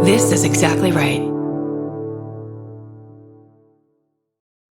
This is exactly right.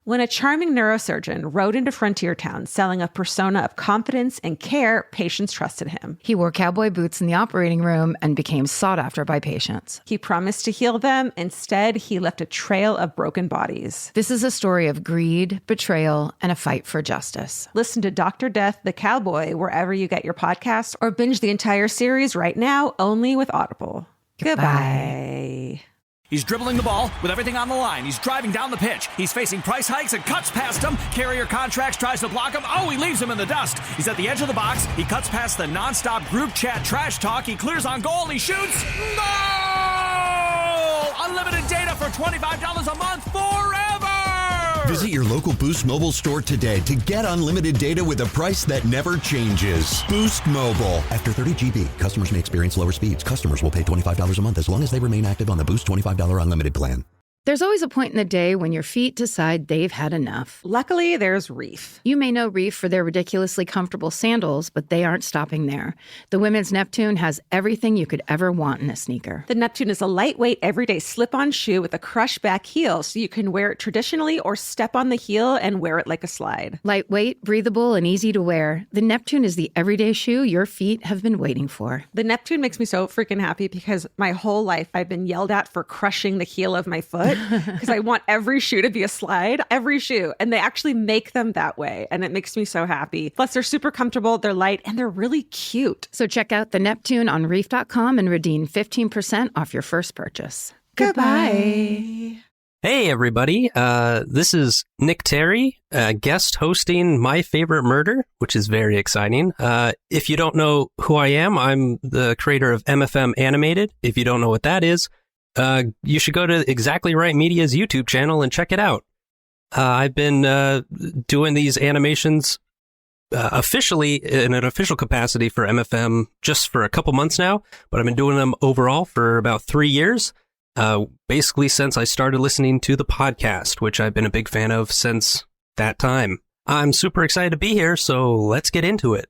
When a charming neurosurgeon rode into Frontier Town selling a persona of confidence and care, patients trusted him. He wore cowboy boots in the operating room and became sought after by patients. He promised to heal them. Instead, he left a trail of broken bodies. This is a story of greed, betrayal, and a fight for justice. Listen to Dr. Death, the Cowboy, wherever you get your podcasts, or binge the entire series right now, only with Audible. Goodbye. He's dribbling the ball with everything on the line. He's driving down the pitch. He's facing price hikes and cuts past him. Carrier Contracts tries to block him. Oh, he leaves him in the dust. He's at the edge of the box. He cuts past the nonstop group chat trash talk. He clears on goal. He shoots. No! Unlimited data for $25 a month forever! Visit your local Boost Mobile store today to get unlimited data with a price that never changes. Boost Mobile. After 30 GB, customers may experience lower speeds. Customers will pay $25 a month as long as they remain active on the Boost $25 unlimited plan. There's always a point in the day when your feet decide they've had enough. Luckily, there's Reef. You may know Reef for their ridiculously comfortable sandals, but they aren't stopping there. The women's Neptune has everything you could ever want in a sneaker. The Neptune is a lightweight, everyday slip-on shoe with a crushed back heel, so you can wear it traditionally or step on the heel and wear it like a slide. Lightweight, breathable, and easy to wear, the Neptune is the everyday shoe your feet have been waiting for. The Neptune makes me so freaking happy because my whole life I've been yelled at for crushing the heel of my foot. Because I want every shoe to be a slide, every shoe. And they actually make them that way. And it makes me so happy. Plus, they're super comfortable, they're light, and they're really cute. So check out the Neptune on reef.com and redeem 15% off your first purchase. Goodbye. Hey, everybody. This is Nick Terry, guest hosting My Favorite Murder, which is very exciting. If you don't know who I am, I'm the creator of MFM Animated. If you don't know what that is, you should go to Exactly Right Media's YouTube channel and check it out. I've been doing these animations officially in an official capacity for MFM just for a couple months now, but I've been doing them overall for about 3 years, basically since I started listening to the podcast, which I've been a big fan of since that time. I'm super excited to be here, so let's get into it.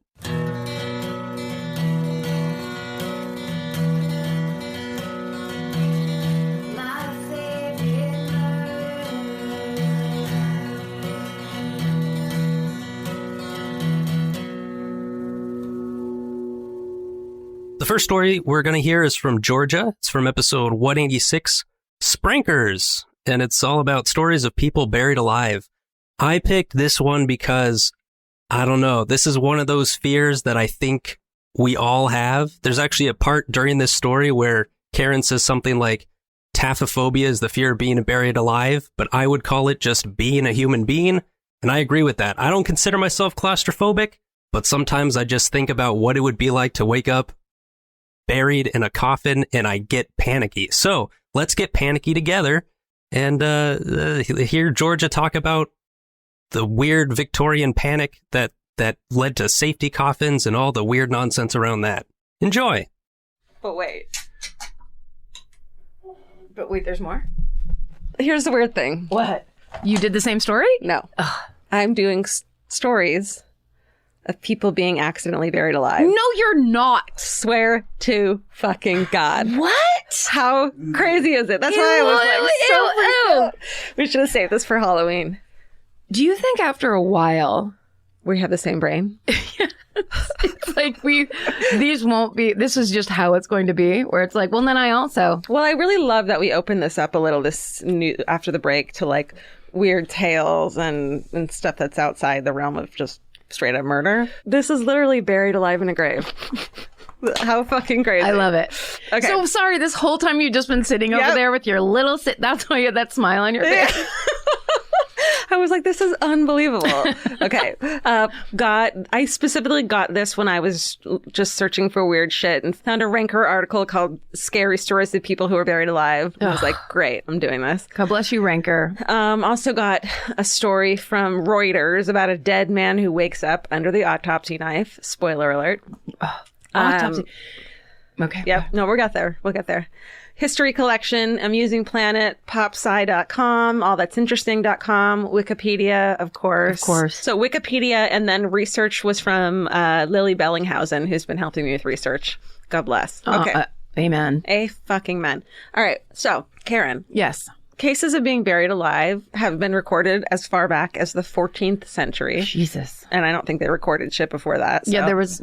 The first story we're going to hear is from Georgia. It's from episode 186, Sprankers, and it's all about stories of people buried alive. I picked this one because, I don't know, this is one of those fears that I think we all have. There's actually a part during this story where Karen says something like, taphophobia is the fear of being buried alive, but I would call it just being a human being, and I agree with that. I don't consider myself claustrophobic, but sometimes I just think about what it would be like to wake up buried in a coffin, and I get panicky. So let's get panicky together and hear Georgia talk about the weird Victorian panic that led to safety coffins and all the weird nonsense around that. Enjoy. But wait, there's more? here's the weird thing. What? You did the same story? No. I'm doing stories of people being accidentally buried alive. No, you're not. Swear to fucking God. What? How crazy is it? That's why I was like, so freaked out. We should have saved this for Halloween. Do you think after a while we have the same brain? It's like this is just how it's going to be, where it's like, well, then I also. Well, I really love that we opened this up a little after the break to like weird tales and stuff that's outside the realm of just straight up murder. This is literally buried alive in a grave. How fucking crazy. I love it. Okay. So sorry, this whole time you've just been sitting over there with your little that's why you had that smile on your face. Yeah. I was like, this is unbelievable. Okay. I specifically got this when I was just searching for weird shit and found a Ranker article called Scary Stories of People Who Are Buried Alive. And I was like, great, I'm doing this. God bless you, Ranker. Also got a story from Reuters about a dead man who wakes up under the autopsy knife. Spoiler alert. Autopsy. Okay. Yep. No, we'll get there. History collection, Amusing Planet, popsci.com, allthat'sinteresting.com, Wikipedia, of course. So Wikipedia, and then research was from Lily Bellinghausen, who's been helping me with research. God bless. Okay. Amen. A fucking men. All right. So, Karen. Yes. Cases of being buried alive have been recorded as far back as the 14th century. Jesus. And I don't think they recorded shit before that. So. Yeah, there was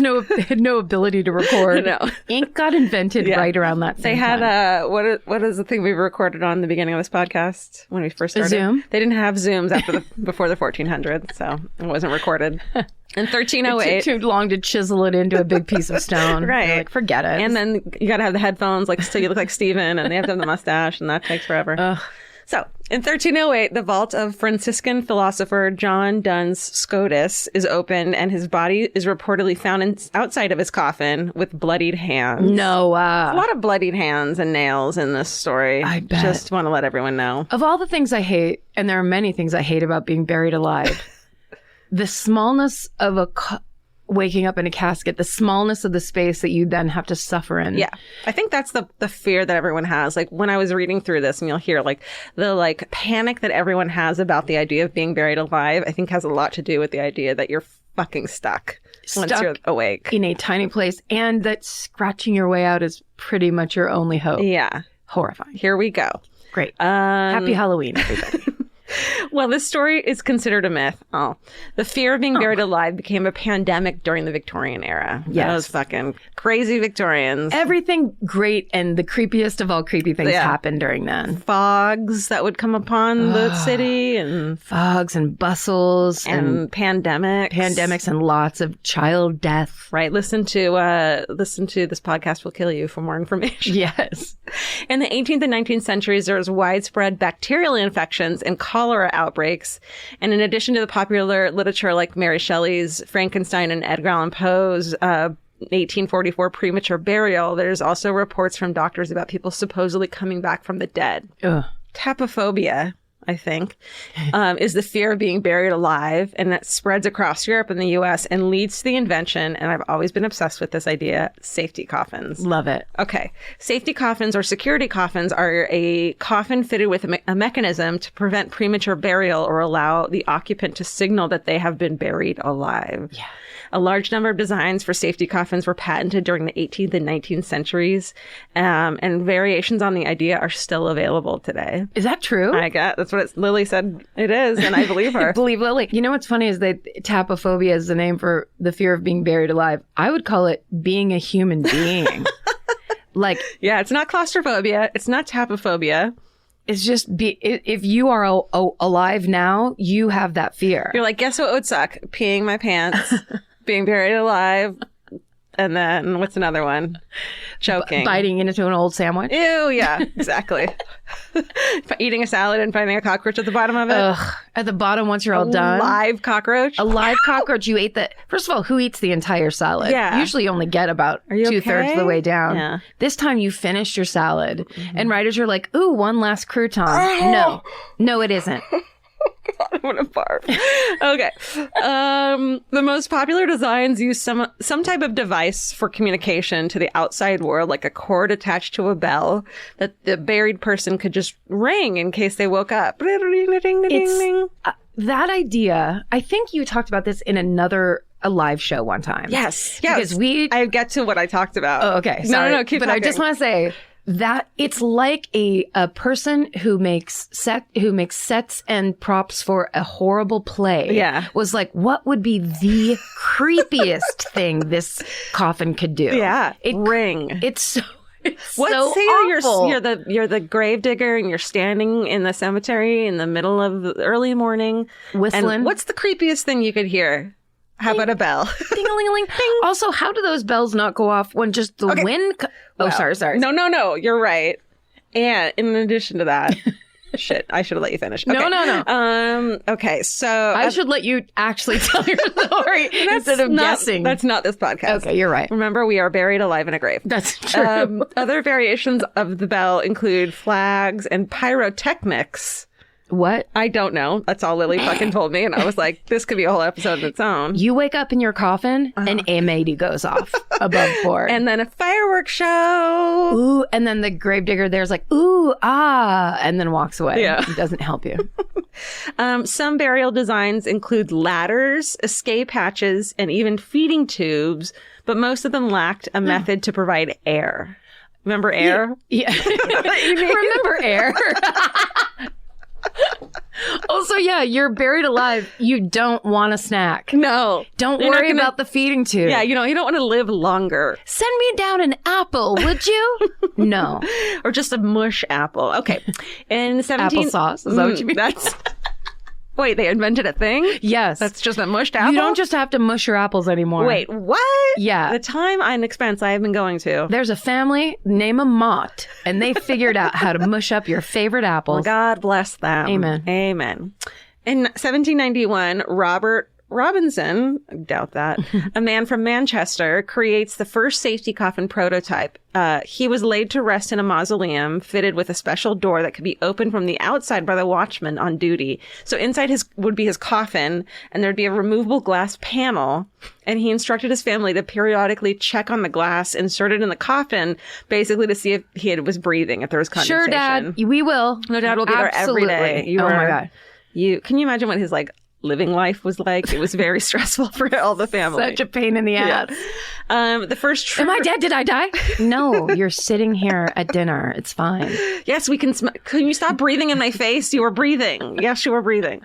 no ability to record. No. Ink got invented right around that same They had time. what is the thing we recorded on the beginning of this podcast when we first started? Zoom? They didn't have Zooms before the 1400s, so it wasn't recorded. In 1308. It took too long to chisel it into a big piece of stone. Right. You're like, forget it. And then you got to have the headphones, like, so you look like Steven, and they have to have the mustache, and that takes forever. Ugh. So, in 1308, the vault of Franciscan philosopher John Duns Scotus is opened, and his body is reportedly found outside of his coffin with bloodied hands. No. A lot of bloodied hands and nails in this story. I bet. Just want to let everyone know. Of all the things I hate, and there are many things I hate about being buried alive, the smallness of waking up in a casket, the smallness of the space that you then have to suffer in. Yeah. I think that's the fear that everyone has. Like, when I was reading through this, and you'll hear like the panic that everyone has about the idea of being buried alive, I think has a lot to do with the idea that you're fucking stuck once you're awake. In a tiny place, and that scratching your way out is pretty much your only hope. Yeah. Horrifying. Here we go. Great. Happy Halloween, everybody. Well, this story is considered a myth. The fear of being buried alive became a pandemic during the Victorian era. Yes. Those fucking crazy Victorians. Everything great and the creepiest of all creepy things happened during then. Fogs that would come upon the city, and fogs and bustles and pandemics and lots of child death. Right. Listen to This Podcast Will Kill You for more information. Yes. In the 18th and 19th centuries, there was widespread bacterial infections and cholera outbreaks. And in addition to the popular literature like Mary Shelley's Frankenstein and Edgar Allan Poe's 1844 premature burial, there's also reports from doctors about people supposedly coming back from the dead. Ugh. Tapophobia, I think, is the fear of being buried alive, and that spreads across Europe and the U.S. and leads to the invention, and I've always been obsessed with this idea, safety coffins. Love it. Okay. Safety coffins or security coffins are a coffin fitted with a mechanism to prevent premature burial or allow the occupant to signal that they have been buried alive. Yeah. A large number of designs for safety coffins were patented during the 18th and 19th centuries, and variations on the idea are still available today. Is that true? That's what Lily said it is, and I believe her. Believe Lily. You know what's funny is that tapophobia is the name for the fear of being buried alive. I would call it being a human being. Yeah, it's not claustrophobia. It's not tapophobia. It's just if you are alive now, you have that fear. You're like, guess what would suck? Peeing my pants, being buried alive, and then what's another one? Choking. Biting into an old sandwich. Ew, yeah, exactly. Eating a salad and finding a cockroach at the bottom of it. Ugh. At the bottom, once you're all done. Live cockroach? A live cockroach. You ate that. First of all, who eats the entire salad? Yeah. Usually you only get about 2/3 of the way down. Yeah. This time you finished your salad. Mm-hmm. And writers are like, ooh, one last crouton. No, it isn't. God, I'm gonna barf. Okay. The most popular designs use some type of device for communication to the outside world, like a cord attached to a bell that the buried person could just ring in case they woke up. That idea, I think you talked about this in a live show one time. Yes. Because I get to what I talked about. Oh, okay. Sorry. No, keep But talking. I just want to say that it's like a person who makes sets and props for a horrible play. Yeah. Was like, what would be the creepiest thing this coffin could do? Yeah. Ring. It's so What so say awful. you're the grave digger and you're standing in the cemetery in the middle of the early morning whistling. And what's the creepiest thing you could hear? How about a bell? Ding-a-ling-a-ling. Also, how do those bells not go off when just the wind? Sorry. No. You're right. And in addition to that, shit, I should have let you finish. Okay. No. Okay, so I should let you actually tell your story instead of guessing. That's not this podcast. Okay, you're right. Remember, we are buried alive in a grave. That's true. Other variations of the bell include flags and pyrotechnics. What? I don't know. That's all Lily fucking told me. And I was like, this could be a whole episode of its own. You wake up in your coffin and A80 goes off above board. And then a fireworks show. Ooh, and then the gravedigger there's like, ooh, ah, and then walks away. Yeah. It doesn't help you. Some burial designs include ladders, escape hatches, and even feeding tubes, but most of them lacked a method to provide air. Remember Air? Yeah. Remember Air? Also, yeah, you're buried alive. You don't want a snack. No. Don't You're not worry gonna- about the feeding tube. Yeah, you don't want to live longer. Send me down an apple, would you? No. Or just a mush apple. Okay. In 17... Applesauce. Is that what you mean? That's... Wait, they invented a thing? Yes. That's just a mushed apple? You don't just have to mush your apples anymore. Wait, what? Yeah. The time and expense I have been going to. There's a family, name 'em Mott, and they figured out how to mush up your favorite Well, apples. God bless them. Amen. Amen. In 1791, Robert Robinson, I doubt that, a man from Manchester, creates the first safety coffin prototype. He was laid to rest in a mausoleum fitted with a special door that could be opened from the outside by the watchman on duty. So inside would be his coffin, and there'd be a removable glass panel. And he instructed his family to periodically check on the glass inserted in the coffin, basically to see if he was breathing, if there was condensation. Sure, Dad. We will. No, Dad will be there every day. Absolutely. Oh, my God. Can you imagine what his living life was like? It was very stressful for all the family. Such a pain in the ass. Yeah. The first true... Am I dead? Did I die? No, you're sitting here at dinner. It's fine. Yes, we can... Can you stop breathing in my face? You were breathing. Yes, you were breathing.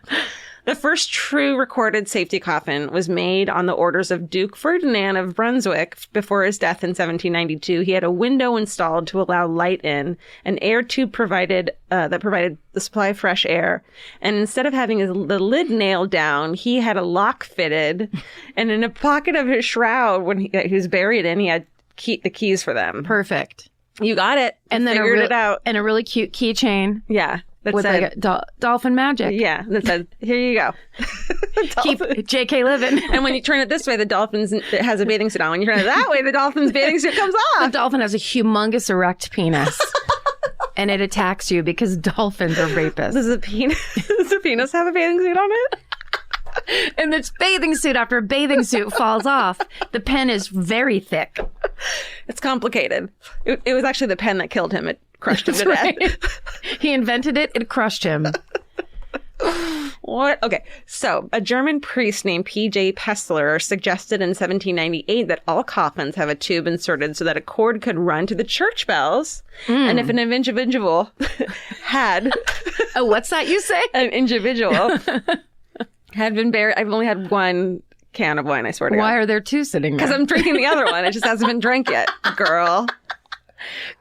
The first true recorded safety coffin was made on the orders of Duke Ferdinand of Brunswick before his death in 1792. He had a window installed to allow light in, an air tube provided the supply of fresh air. And instead of having the lid nailed down, he had a lock fitted, and in a pocket of his shroud when he was buried in, he had the keys for them. Perfect. You got it. And then figured it out. And a really cute keychain. Yeah. That With said, like a dolphin magic. Yeah, that said, here you go. Keep JK living. And when you turn it this way, the dolphin has a bathing suit on. When you turn it that way, the dolphin's bathing suit comes The off. dolphin has a humongous erect penis. And it attacks you because dolphins are rapists. Does the penis have a bathing suit on it? And this bathing suit, after a bathing suit falls off, the pen is very thick. It's complicated. It was actually the pen that killed him. It crushed him to Right. death. He invented it. It crushed him. What? Okay. So a German priest named P.J. Pessler suggested in 1798 that all coffins have a tube inserted so that a cord could run to the church bells. And if an individual had... Oh, what's that you say? An individual had been buried... I've only had one can of wine, I swear to God. Why are there two sitting there? Because I'm drinking the other one. It just hasn't been drank yet, girl.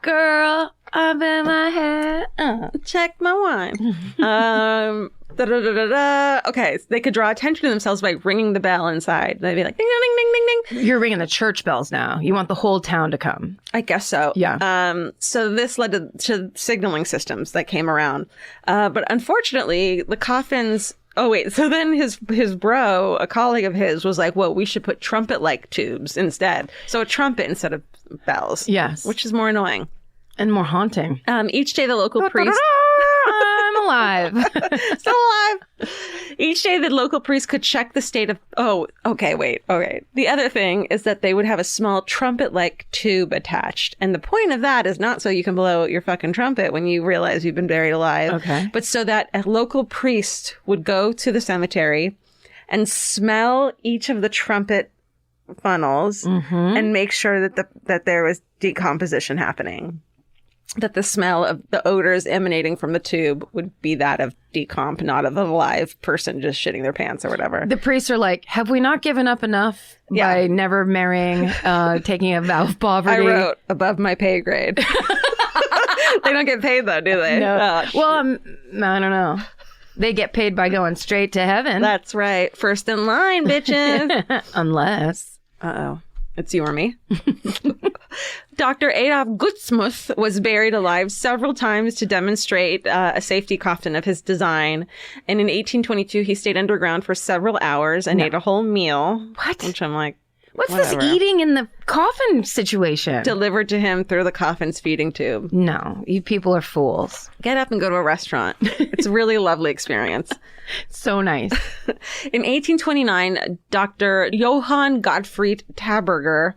Girl, I'm in my head. Check my wine. Okay, so they could draw attention to themselves by ringing the bell inside. They'd be like, ding, ding, ding, ding, ding, ding. You're ringing the church bells now. You want the whole town to come. I guess so. Yeah. So this led to signaling systems that came around. But unfortunately, the coffins... Oh, wait. So then his bro, a colleague of his, was like, well, we should put trumpet-like tubes instead. So a trumpet instead of bells. Yes. Which is more annoying. And more haunting. Each day the local priest... I'm alive. Still alive. Each day the local priest could check the state of... Oh, okay, wait. Okay. The other thing is that they would have a small trumpet-like tube attached. And the point of that is not so you can blow your fucking trumpet when you realize you've been buried alive. Okay. But so that a local priest would go to the cemetery and smell each of the trumpet funnels and make sure that there was decomposition happening. That the smell of the odors emanating from the tube would be that of decomp, not of a live person just shitting their pants or whatever. The priests are like, have we not given up enough by never marrying, taking a vow of poverty? I wrote above my pay grade. They don't get paid though, do they? No. Oh, Well, I don't know. They get paid by going straight to heaven. that's right. First in line, bitches. Unless. Uh-oh. It's you or me. Dr. Adolf Gutsmuth was buried alive several times to demonstrate a safety coffin of his design. And in 1822, he stayed underground for several hours and ate a whole meal. What? Which I'm like, What's whatever. this eating in the coffin situation? Delivered to him through the coffin's feeding tube. No, you people are fools. Get up and go to a restaurant. It's a really lovely experience. So nice. In 1829, Dr. Johann Gottfried Taberger,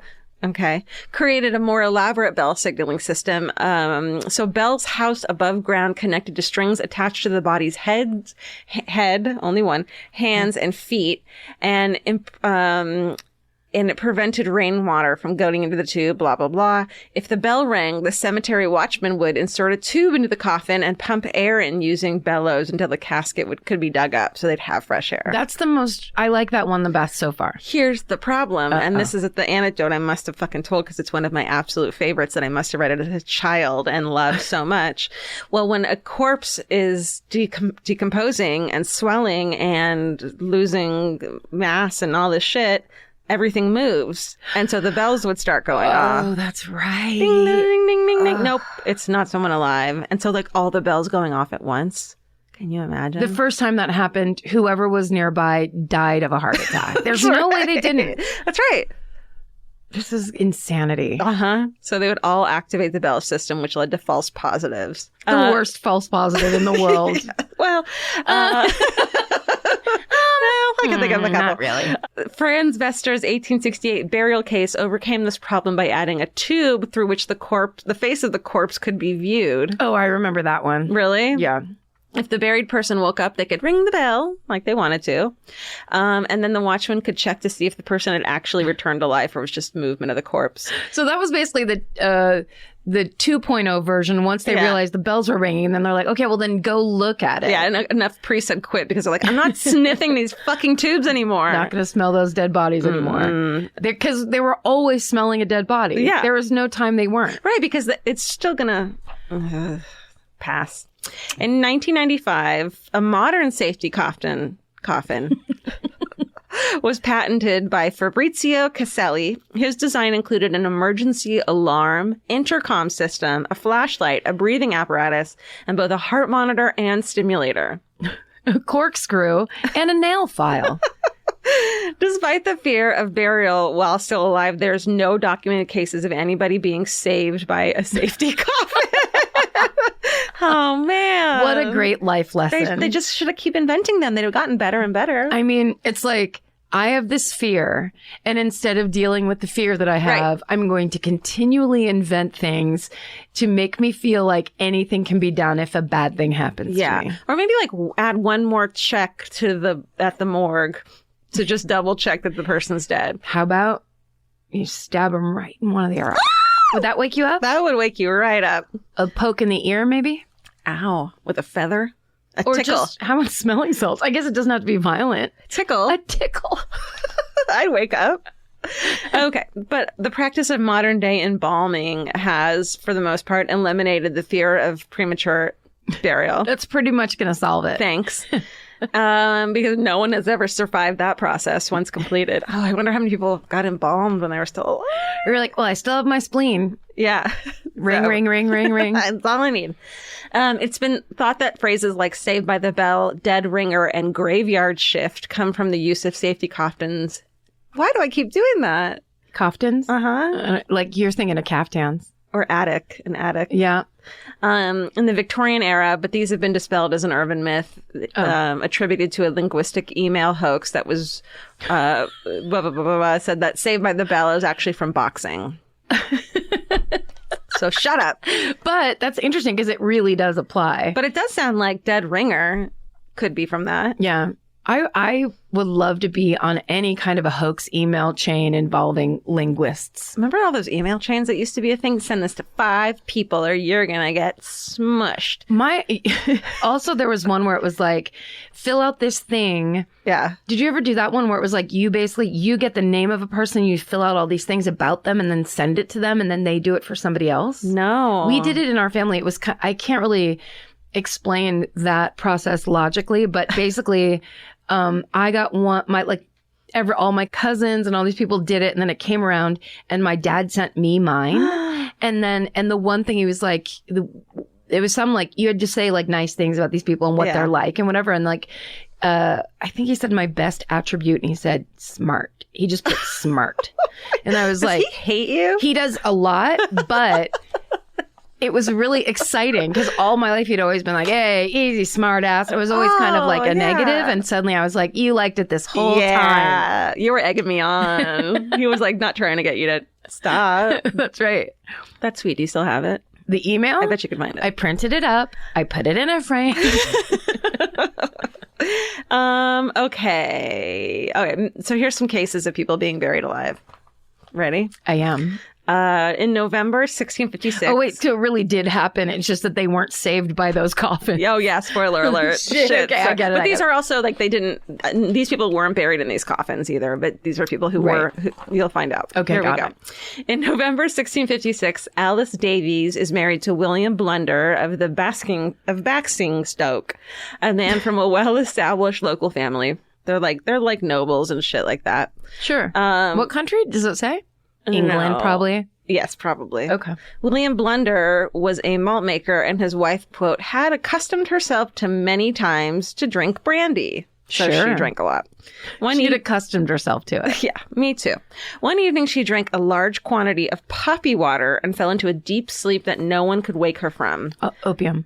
created a more elaborate bell signaling system. So bells housed above ground connected to strings attached to the body's head, only one, hands and feet, and and it prevented rainwater from going into the tube, blah, blah, blah. If the bell rang, the cemetery watchman would insert a tube into the coffin and pump air in using bellows until the casket could be dug up so they'd have fresh air. That's the most, I like that one the best so far. Here's the problem, and this is the anecdote I must have fucking told because it's one of my absolute favorites that I must have read it as a child and loved so much. Well, when a corpse is decomposing and swelling and losing mass and all this shit, everything moves. And so the bells would start going off. Oh, that's right. Ding, ding, ding, ding, ding, ding. Nope, it's not someone alive. And so like all the bells going off at once. Can you imagine? The first time that happened, whoever was nearby died of a heart attack. There's no way they didn't. That's right. This is insanity. So they would all activate the bell system, which led to false positives. The worst false positive in the world. Well, I can think of a couple. Not really. Franz Vester's 1868 burial case overcame this problem by adding a tube through which the face of the corpse could be viewed. Oh, I remember that one. Really? Yeah. If the buried person woke up, they could ring the bell like they wanted to. And then the watchman could check to see if the person had actually returned to life or was just movement of the corpse. So that was basically the 2.0 version. Once they realized the bells were ringing, and then they're like, okay, well then go look at it. Yeah, and enough priests had quit because they're like, I'm not sniffing these fucking tubes anymore. Not going to smell those dead bodies anymore. Because they were always smelling a dead body. Yeah. There was no time they weren't. Right, because it's still going to pass. In 1995, a modern safety coffin was patented by Fabrizio Caselli. His design included an emergency alarm, intercom system, a flashlight, a breathing apparatus, and both a heart monitor and stimulator. A corkscrew and a nail file. Despite the fear of burial while still alive, there's no documented cases of anybody being saved by a safety coffin. Oh, man. What a great life lesson. They just should have keep inventing them. They'd have gotten better and better. I mean, it's like, I have this fear, and instead of dealing with the fear that I have, I'm going to continually invent things to make me feel like anything can be done if a bad thing happens to me. Or maybe like add one more check at the morgue to just double check that the person's dead. How about you stab them right in one of the eyes? Would that wake you up? That would wake you right up. A poke in the ear, maybe? Ow. With a feather? Or tickle. Just, how about smelling salts? I guess it doesn't have to be violent. Tickle. A tickle. I'd wake up. Okay. But the practice of modern day embalming has, for the most part, eliminated the fear of premature burial. That's pretty much going to solve it. Thanks. Because no one has ever survived that process once completed. Oh, I wonder how many people got embalmed when they were still alive. You're like, well, I still have my spleen. Yeah. Ring, ring, ring, ring, ring. That's all I need. It's been thought that phrases like Saved by the Bell, Dead Ringer, and Graveyard Shift come from the use of safety coffins. Why do I keep doing that? Coftons? Like you're thinking of caftans. Or attic, an attic. Yeah. In the Victorian era, but these have been dispelled as an urban myth, attributed to a linguistic email hoax that was, said that Saved by the Bell is actually from boxing. So shut up. But that's interesting because it really does apply. But it does sound like Dead Ringer could be from that. Yeah. I would love to be on any kind of a hoax email chain involving linguists. Remember all those email chains that used to be a thing? Send this to 5 people or you're going to get smushed. Also, there was one where it was like, fill out this thing. Yeah. Did you ever do that one where it was like, you get the name of a person, you fill out all these things about them and then send it to them and then they do it for somebody else? No. We did it in our family. It was, I can't really explain that process logically, but basically, I got all my cousins and all these people did it. And then it came around and my dad sent me mine. and the one thing he was like, it was some like, you had to say like nice things about these people and what they're like and whatever. And like, I think he said my best attribute and he said smart. He just put smart. And I was Does like, he hate you? He does a lot, but it was really exciting because all my life he'd always been like, hey, easy, smart ass. It was always kind of like a negative. And suddenly I was like, you liked it this whole time. You were egging me on. He was like not trying to get you to stop. That's right. That's sweet. Do you still have it? The email? I bet you could find it. I printed it up. I put it in a frame. Okay. So here's some cases of people being buried alive. Ready? I am. In November 1656. Oh, wait. So it really did happen. It's just that they weren't saved by those coffins. Oh, yeah. Spoiler alert. Shit. Okay, I get it. But these are also like these people weren't buried in these coffins either, but these are people who were, you'll find out. Okay, Here we got go. it. In November 1656, Alice Davies is married to William Blunder of Basingstoke, a man from a well-established local family. They're like nobles and shit like that. Sure. What country does it say? England, No. probably. Yes, probably. Okay. William Blunder was a malt maker, and his wife, quote, had accustomed herself to many times to drink brandy. So Sure. she drank a lot. She had accustomed herself to it. Yeah, me too. One evening, she drank a large quantity of poppy water and fell into a deep sleep that no one could wake her from. Opium,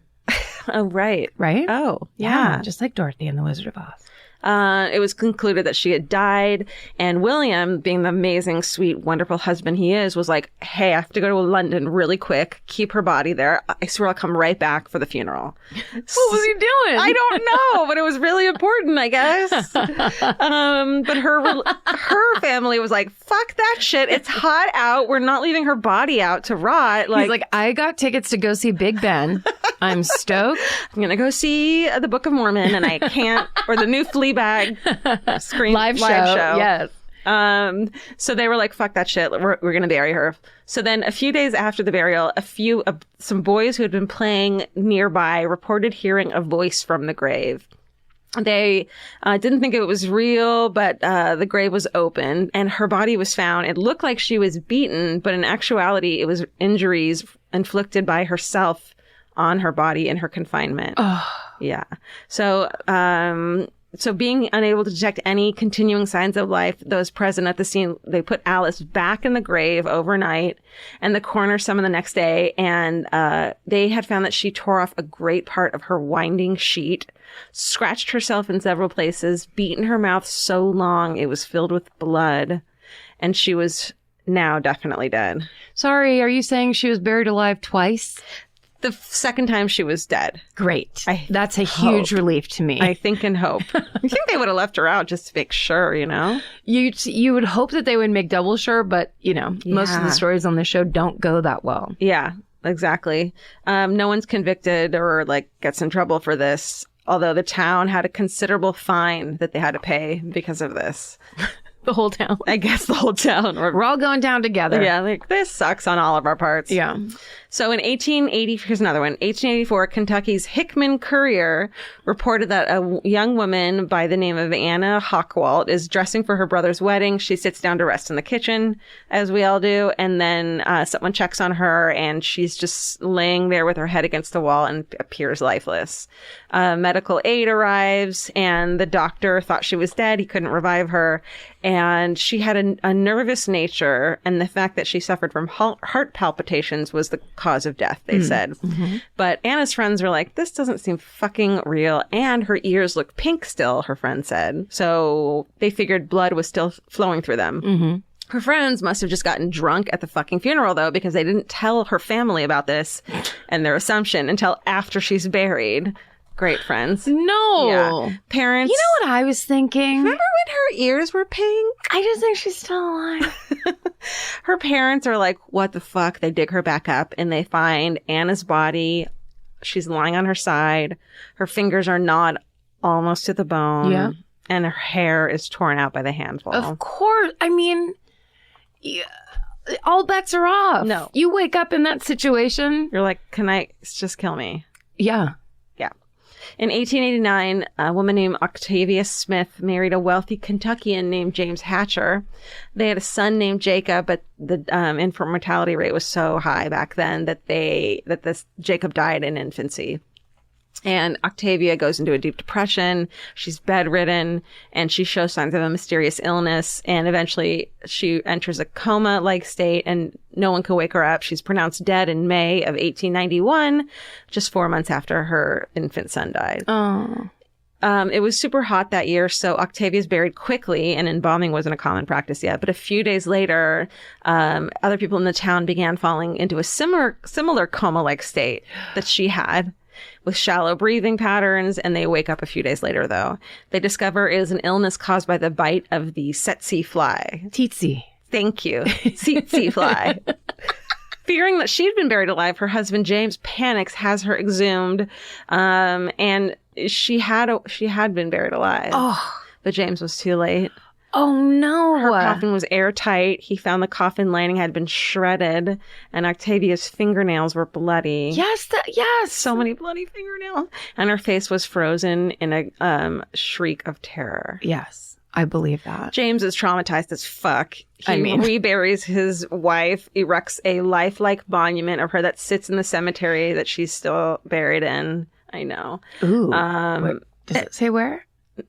Oh, right. right? Oh, yeah. Just like Dorothy and the Wizard of Oz. It was concluded that she had died, and William, being the amazing, sweet, wonderful husband he is, was like, hey, I have to go to London really quick, keep her body there. I swear I'll come right back for the funeral. What was he doing? I don't know, but it was really important, I guess. But her family was like, fuck that shit. It's hot out. We're not leaving her body out to rot. He's like, I got tickets to go see Big Ben. I'm stoked. I'm going to go see the Book of Mormon, and I can't, or the new Fleabag live show. Yes. So they were like, fuck that shit. We're going to bury her. So then a few days after the burial, some boys who had been playing nearby reported hearing a voice from the grave. They didn't think it was real, but the grave was open and her body was found. It looked like she was beaten, but in actuality, it was injuries inflicted by herself on her body in her confinement. Oh. Yeah. So being unable to detect any continuing signs of life, those present at the scene, they put Alice back in the grave overnight and the coroner summoned the next day. And they had found that she tore off a great part of her winding sheet, scratched herself in several places, beaten her mouth so long it was filled with blood. And she was now definitely dead. Sorry, are you saying she was buried alive twice? The second time she was dead. Great. That's a huge relief to me. I think and hope. I think they would have left her out just to make sure, you know? You would hope that they would make double sure, but, most of the Yeah. stories on the show don't go that well. Yeah, exactly. No one's convicted or gets in trouble for this, although the town had a considerable fine that they had to pay because of this. The whole town. I guess the whole town. We're all going down together. Yeah, this sucks on all of our parts. Yeah. So in 1884, Kentucky's Hickman Courier reported that a young woman by the name of Anna Hockwalt is dressing for her brother's wedding. She sits down to rest in the kitchen, as we all do, and then someone checks on her, and she's just laying there with her head against the wall and appears lifeless. Medical aid arrives, and the doctor thought she was dead. He couldn't revive her, and she had a nervous nature, and the fact that she suffered from heart palpitations was the cause of death, they said. Mm-hmm. But Anna's friends were like, this doesn't seem fucking real. And her ears look pink still, her friend said. So they figured blood was still flowing through them. Mm-hmm. Her friends must have just gotten drunk at the fucking funeral, though, because they didn't tell her family about this and their assumption until after she's buried. Great friends. No. Yeah. Parents. You know what I was thinking? Remember when her ears were pink? I just think she's still alive. Her parents are like, what the fuck? They dig her back up and they find Anna's body. She's lying on her side. Her fingers are gnawed almost to the bone. Yeah. And her hair is torn out by the handful. Of course. I mean, all bets are off. No. You wake up in that situation. You're like, just kill me? Yeah. In 1889, a woman named Octavia Smith married a wealthy Kentuckian named James Hatcher. They had a son named Jacob, but the infant mortality rate was so high back then that this Jacob died in infancy. And Octavia goes into a deep depression. She's bedridden and she shows signs of a mysterious illness. And eventually she enters a coma-like state and no one can wake her up. She's pronounced dead in May of 1891, just 4 months after her infant son died. Oh. It was super hot that year, so Octavia's buried quickly, and embalming wasn't a common practice yet. But a few days later, other people in the town began falling into a similar coma-like state that she had, with shallow breathing patterns, and they wake up a few days later, though. They discover it is an illness caused by the bite of the tsetse fly. Tsetse. Thank you. Tsetse fly. Fearing that she'd been buried alive, her husband James panics, has her exhumed, and she had been buried alive. Oh. But James was too late. Oh, no. Her coffin was airtight. He found the coffin lining had been shredded, and Octavia's fingernails were bloody. Yes. So many bloody fingernails. And her face was frozen in a shriek of terror. Yes, I believe that. James is traumatized as fuck. He reburies his wife, erects a lifelike monument of her that sits in the cemetery that she's still buried in. I know. Ooh. Wait, does it say where?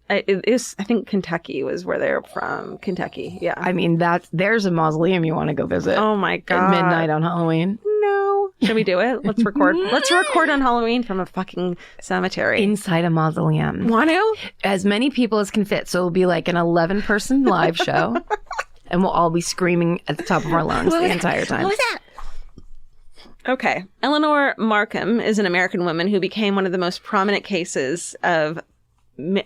It is, I think Kentucky was where they're from. Kentucky, yeah. I mean, there's a mausoleum you want to go visit. Oh my God. At midnight on Halloween. No. Should we do it? Let's record. Let's record on Halloween from a fucking cemetery. Inside a mausoleum. Want to? As many people as can fit. So it'll be like an 11-person live show. And we'll all be screaming at the top of our lungs the entire time. What was that? Okay. Eleanor Markham is an American woman who became one of the most prominent cases of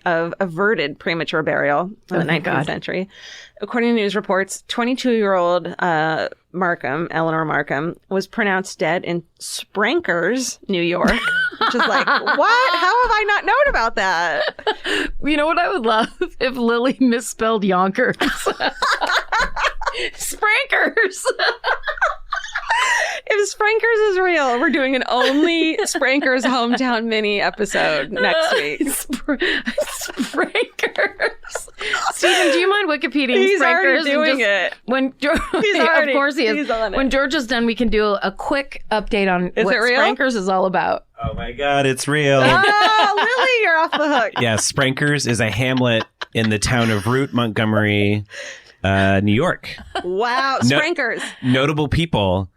averted premature burial in the 19th century. According to news reports, 22-year-old Eleanor Markham, was pronounced dead in Sprankers, New York. Which is like, what? How have I not known about that? You know what I would love? If Lily misspelled Yonkers. Sprankers. If Sprankers is real, we're doing an only Sprankers hometown mini episode next week. Sprankers. Stephen, do you mind Wikipediaing He's Sprankers? already doing it. Of course he is. He's on it. When George is done, we can do a quick update on what it real? Sprankers is all about. Oh my God, it's real. Oh, Lily, you're off the hook. Yeah, Sprankers is a hamlet in the town of Root, Montgomery, New York. Wow, Sprankers. Notable people,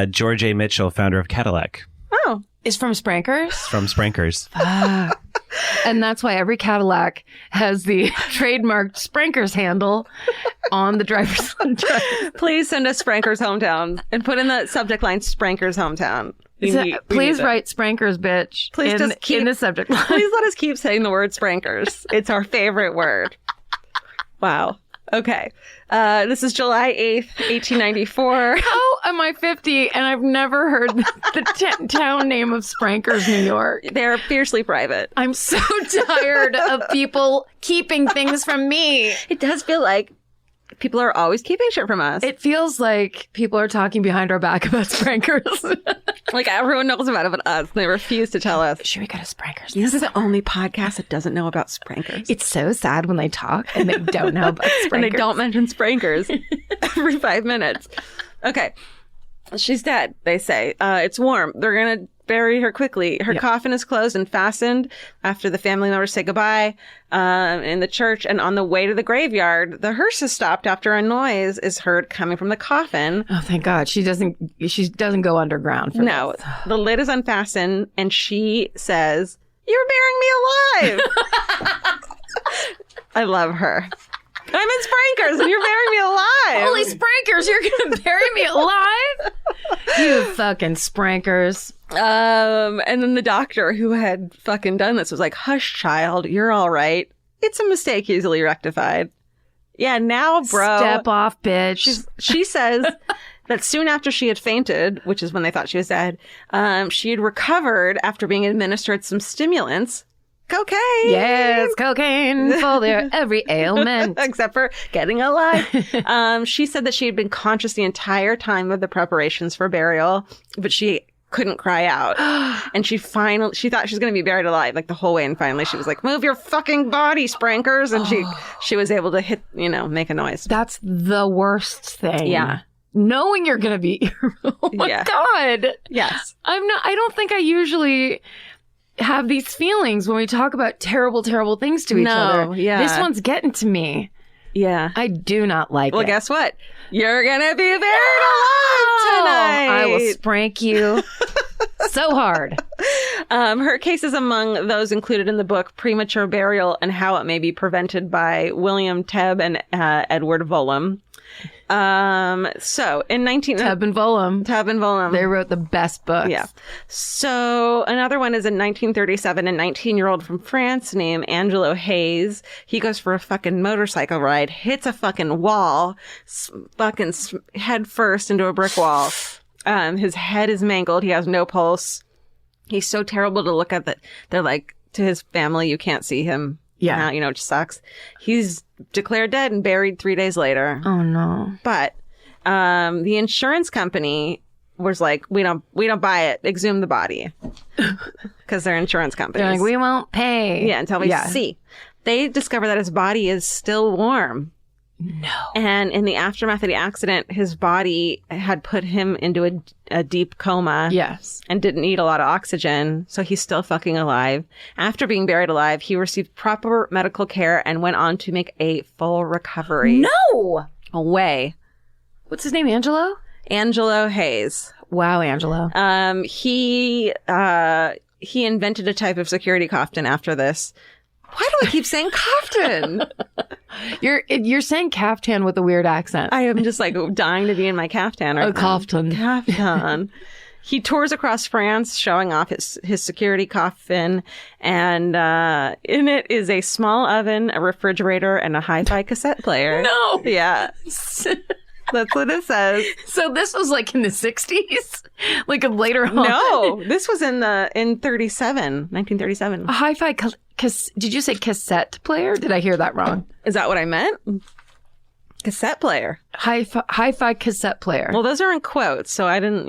George A. Mitchell, founder of Cadillac. Oh. Is from Sprankers? From Sprankers. And that's why every Cadillac has the trademarked Sprankers handle on the driver's side. Please send us Sprankers hometown and put in the subject line Sprankers hometown. Please write Sprankers, bitch. Please just keep in the subject line. Please let us keep saying the word Sprankers. It's our favorite word. Wow. Okay. This is July 8th, 1894. How am I 50 and I've never heard the town name of Sprankers, New York? They're fiercely private. I'm so tired of people keeping things from me. It does feel like people are always keeping shit from us. It feels like people are talking behind our back about Sprankers. Like everyone knows about it but us. They refuse to tell us. Should we go to Sprankers? This is the only podcast that doesn't know about Sprankers. It's so sad when they talk and they don't know about Sprankers. And they don't mention Sprankers every 5 minutes. Okay. She's dead, they say. It's warm. They're going to bury her quickly. Her coffin is closed and fastened after the family members say goodbye in the church. And on the way to the graveyard, the hearse is stopped after a noise is heard coming from the coffin. Oh, thank God. She doesn't go underground for No. this. The lid is unfastened and she says, "You're burying me alive." I love her. I'm in Sprankers and you're burying me alive. Holy Sprankers, you're going to bury me alive? You fucking Sprankers. And then the doctor who had fucking done this was like, "Hush, child, you're all right. It's a mistake easily rectified." Yeah, now, bro. Step off, bitch. She says that soon after she had fainted, which is when they thought she was dead, she had recovered after being administered some stimulants. Cocaine. Yes, cocaine for their every ailment. Except for getting alive. She said that she had been conscious the entire time of the preparations for burial, but she couldn't cry out. And she thought she was going to be buried alive like the whole way. And finally she was like, "Move your fucking body, Sprankers." And she was able to hit, make a noise. That's the worst thing. Yeah. Knowing you're going to be, oh my God. Yes. I don't think I usually have these feelings when we talk about terrible, terrible things to each other. Yeah. This one's getting to me. Yeah. I do not like it. Well, guess what? You're going to be buried alive tonight. I will sprank you so hard. Her case is among those included in the book Premature Burial and How It May Be Prevented by William Tebb and Edward Volum. So in Tebb and Volum. They wrote the best books. Yeah. So another one is in 1937, a 19-year-old from France named Angelo Hayes. He goes for a fucking motorcycle ride, hits a fucking wall, fucking head first into a brick wall. His head is mangled. He has no pulse. He's so terrible to look at that they're like, to his family, you can't see him. Yeah. It just sucks. He's declared dead and buried 3 days later. Oh, no. But the insurance company was like, we don't buy it. Exhume the body. Because they're insurance companies. They're like, we won't pay. Yeah, until we see. They discover that his body is still warm. No. And in the aftermath of the accident, his body had put him into a deep coma. Yes. And didn't need a lot of oxygen. So he's still fucking alive. After being buried alive, he received proper medical care and went on to make a full recovery. No! Away. What's his name? Angelo? Angelo Hayes. Wow, Angelo. He invented a type of security kaftan after this. Why do I keep saying kaftan? You're saying caftan with a weird accent. I am just like dying to be in my kaftan. Right kaftan. Kaftan. He tours across France showing off his security coffin. And in it is a small oven, a refrigerator, and a hi-fi cassette player. No! Yeah. That's what it says. So this was like in the 60s? Like later on? No, this was in 1937. A hi-fi did you say cassette player? Did I hear that wrong? Is that what I meant? Cassette player. Hi-fi cassette player. Well, those are in quotes, so I didn't,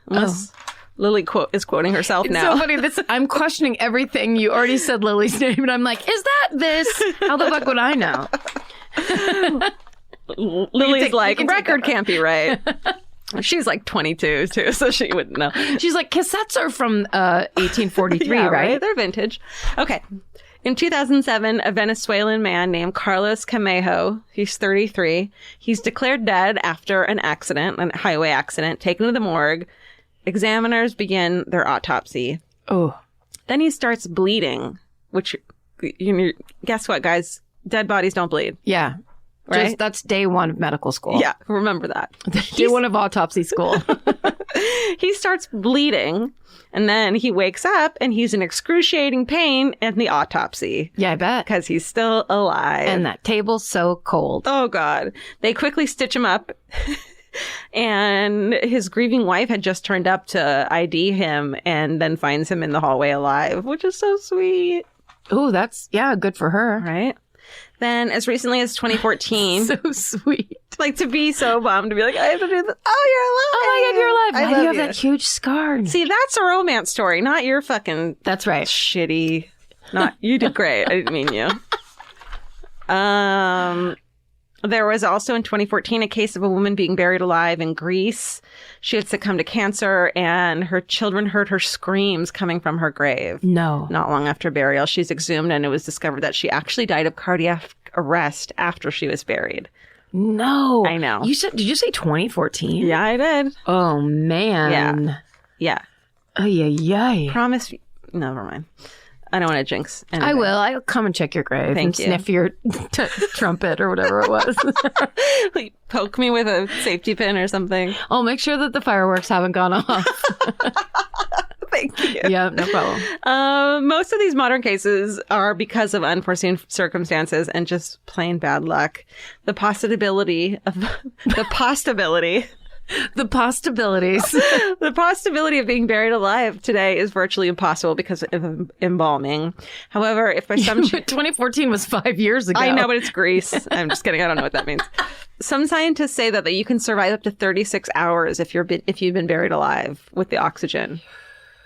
Unless Lily is quoting herself it's now. So funny. I'm questioning everything. You already said Lily's name, and I'm like, is that this? How the fuck would I know? Lily's like, record can't be right. She's like 22 too, so she wouldn't know. She's like, cassettes are from 1843, yeah, right? They're vintage. Okay. In 2007, a Venezuelan man named Carlos Camejo, he's 33, he's declared dead after an accident, a highway accident, taken to the morgue. Examiners begin their autopsy. Oh. Then he starts bleeding, which, guess what, guys? Dead bodies don't bleed. Yeah. Right? That's day one of medical school. Yeah, remember that. Day one of autopsy school. He starts bleeding, and then he wakes up, and he's in excruciating pain in the autopsy. Yeah, I bet. Because he's still alive. And that table's so cold. Oh, God. They quickly stitch him up, and his grieving wife had just turned up to ID him, and then finds him in the hallway alive, which is so sweet. Oh, that's, good for her. Right? Then, as recently as 2014... So sweet. Like, to be so bummed, to be like, I have to do this. Oh, you're alive. Oh, my God, you're alive. Why do you have that huge scar? See, that's a romance story, not your fucking... That's right. Shitty. You did great. I didn't mean you. There was also in 2014 a case of a woman being buried alive in Greece. She had succumbed to cancer, and her children heard her screams coming from her grave. No. Not long after burial, she's exhumed, and it was discovered that she actually died of cardiac arrest after she was buried. No. I know. Did you say 2014? Yeah, I did. Oh, man. Yeah. Ay. Promise. Never mind. I don't want to jinx anything. I will. I'll come and check your grave. Thank you. Sniff your trumpet or whatever it was. Like, poke me with a safety pin or something. I'll make sure that the fireworks haven't gone off. Thank you. Yeah, no problem. Most of these modern cases are because of unforeseen circumstances and just plain bad luck. The possibility of being buried alive today is virtually impossible because of embalming. However, if by some 2014 was 5 years ago. I know, but it's Greece. I'm just kidding. I don't know what that means. Some scientists say that you can survive up to 36 hours if you've been buried alive with the oxygen.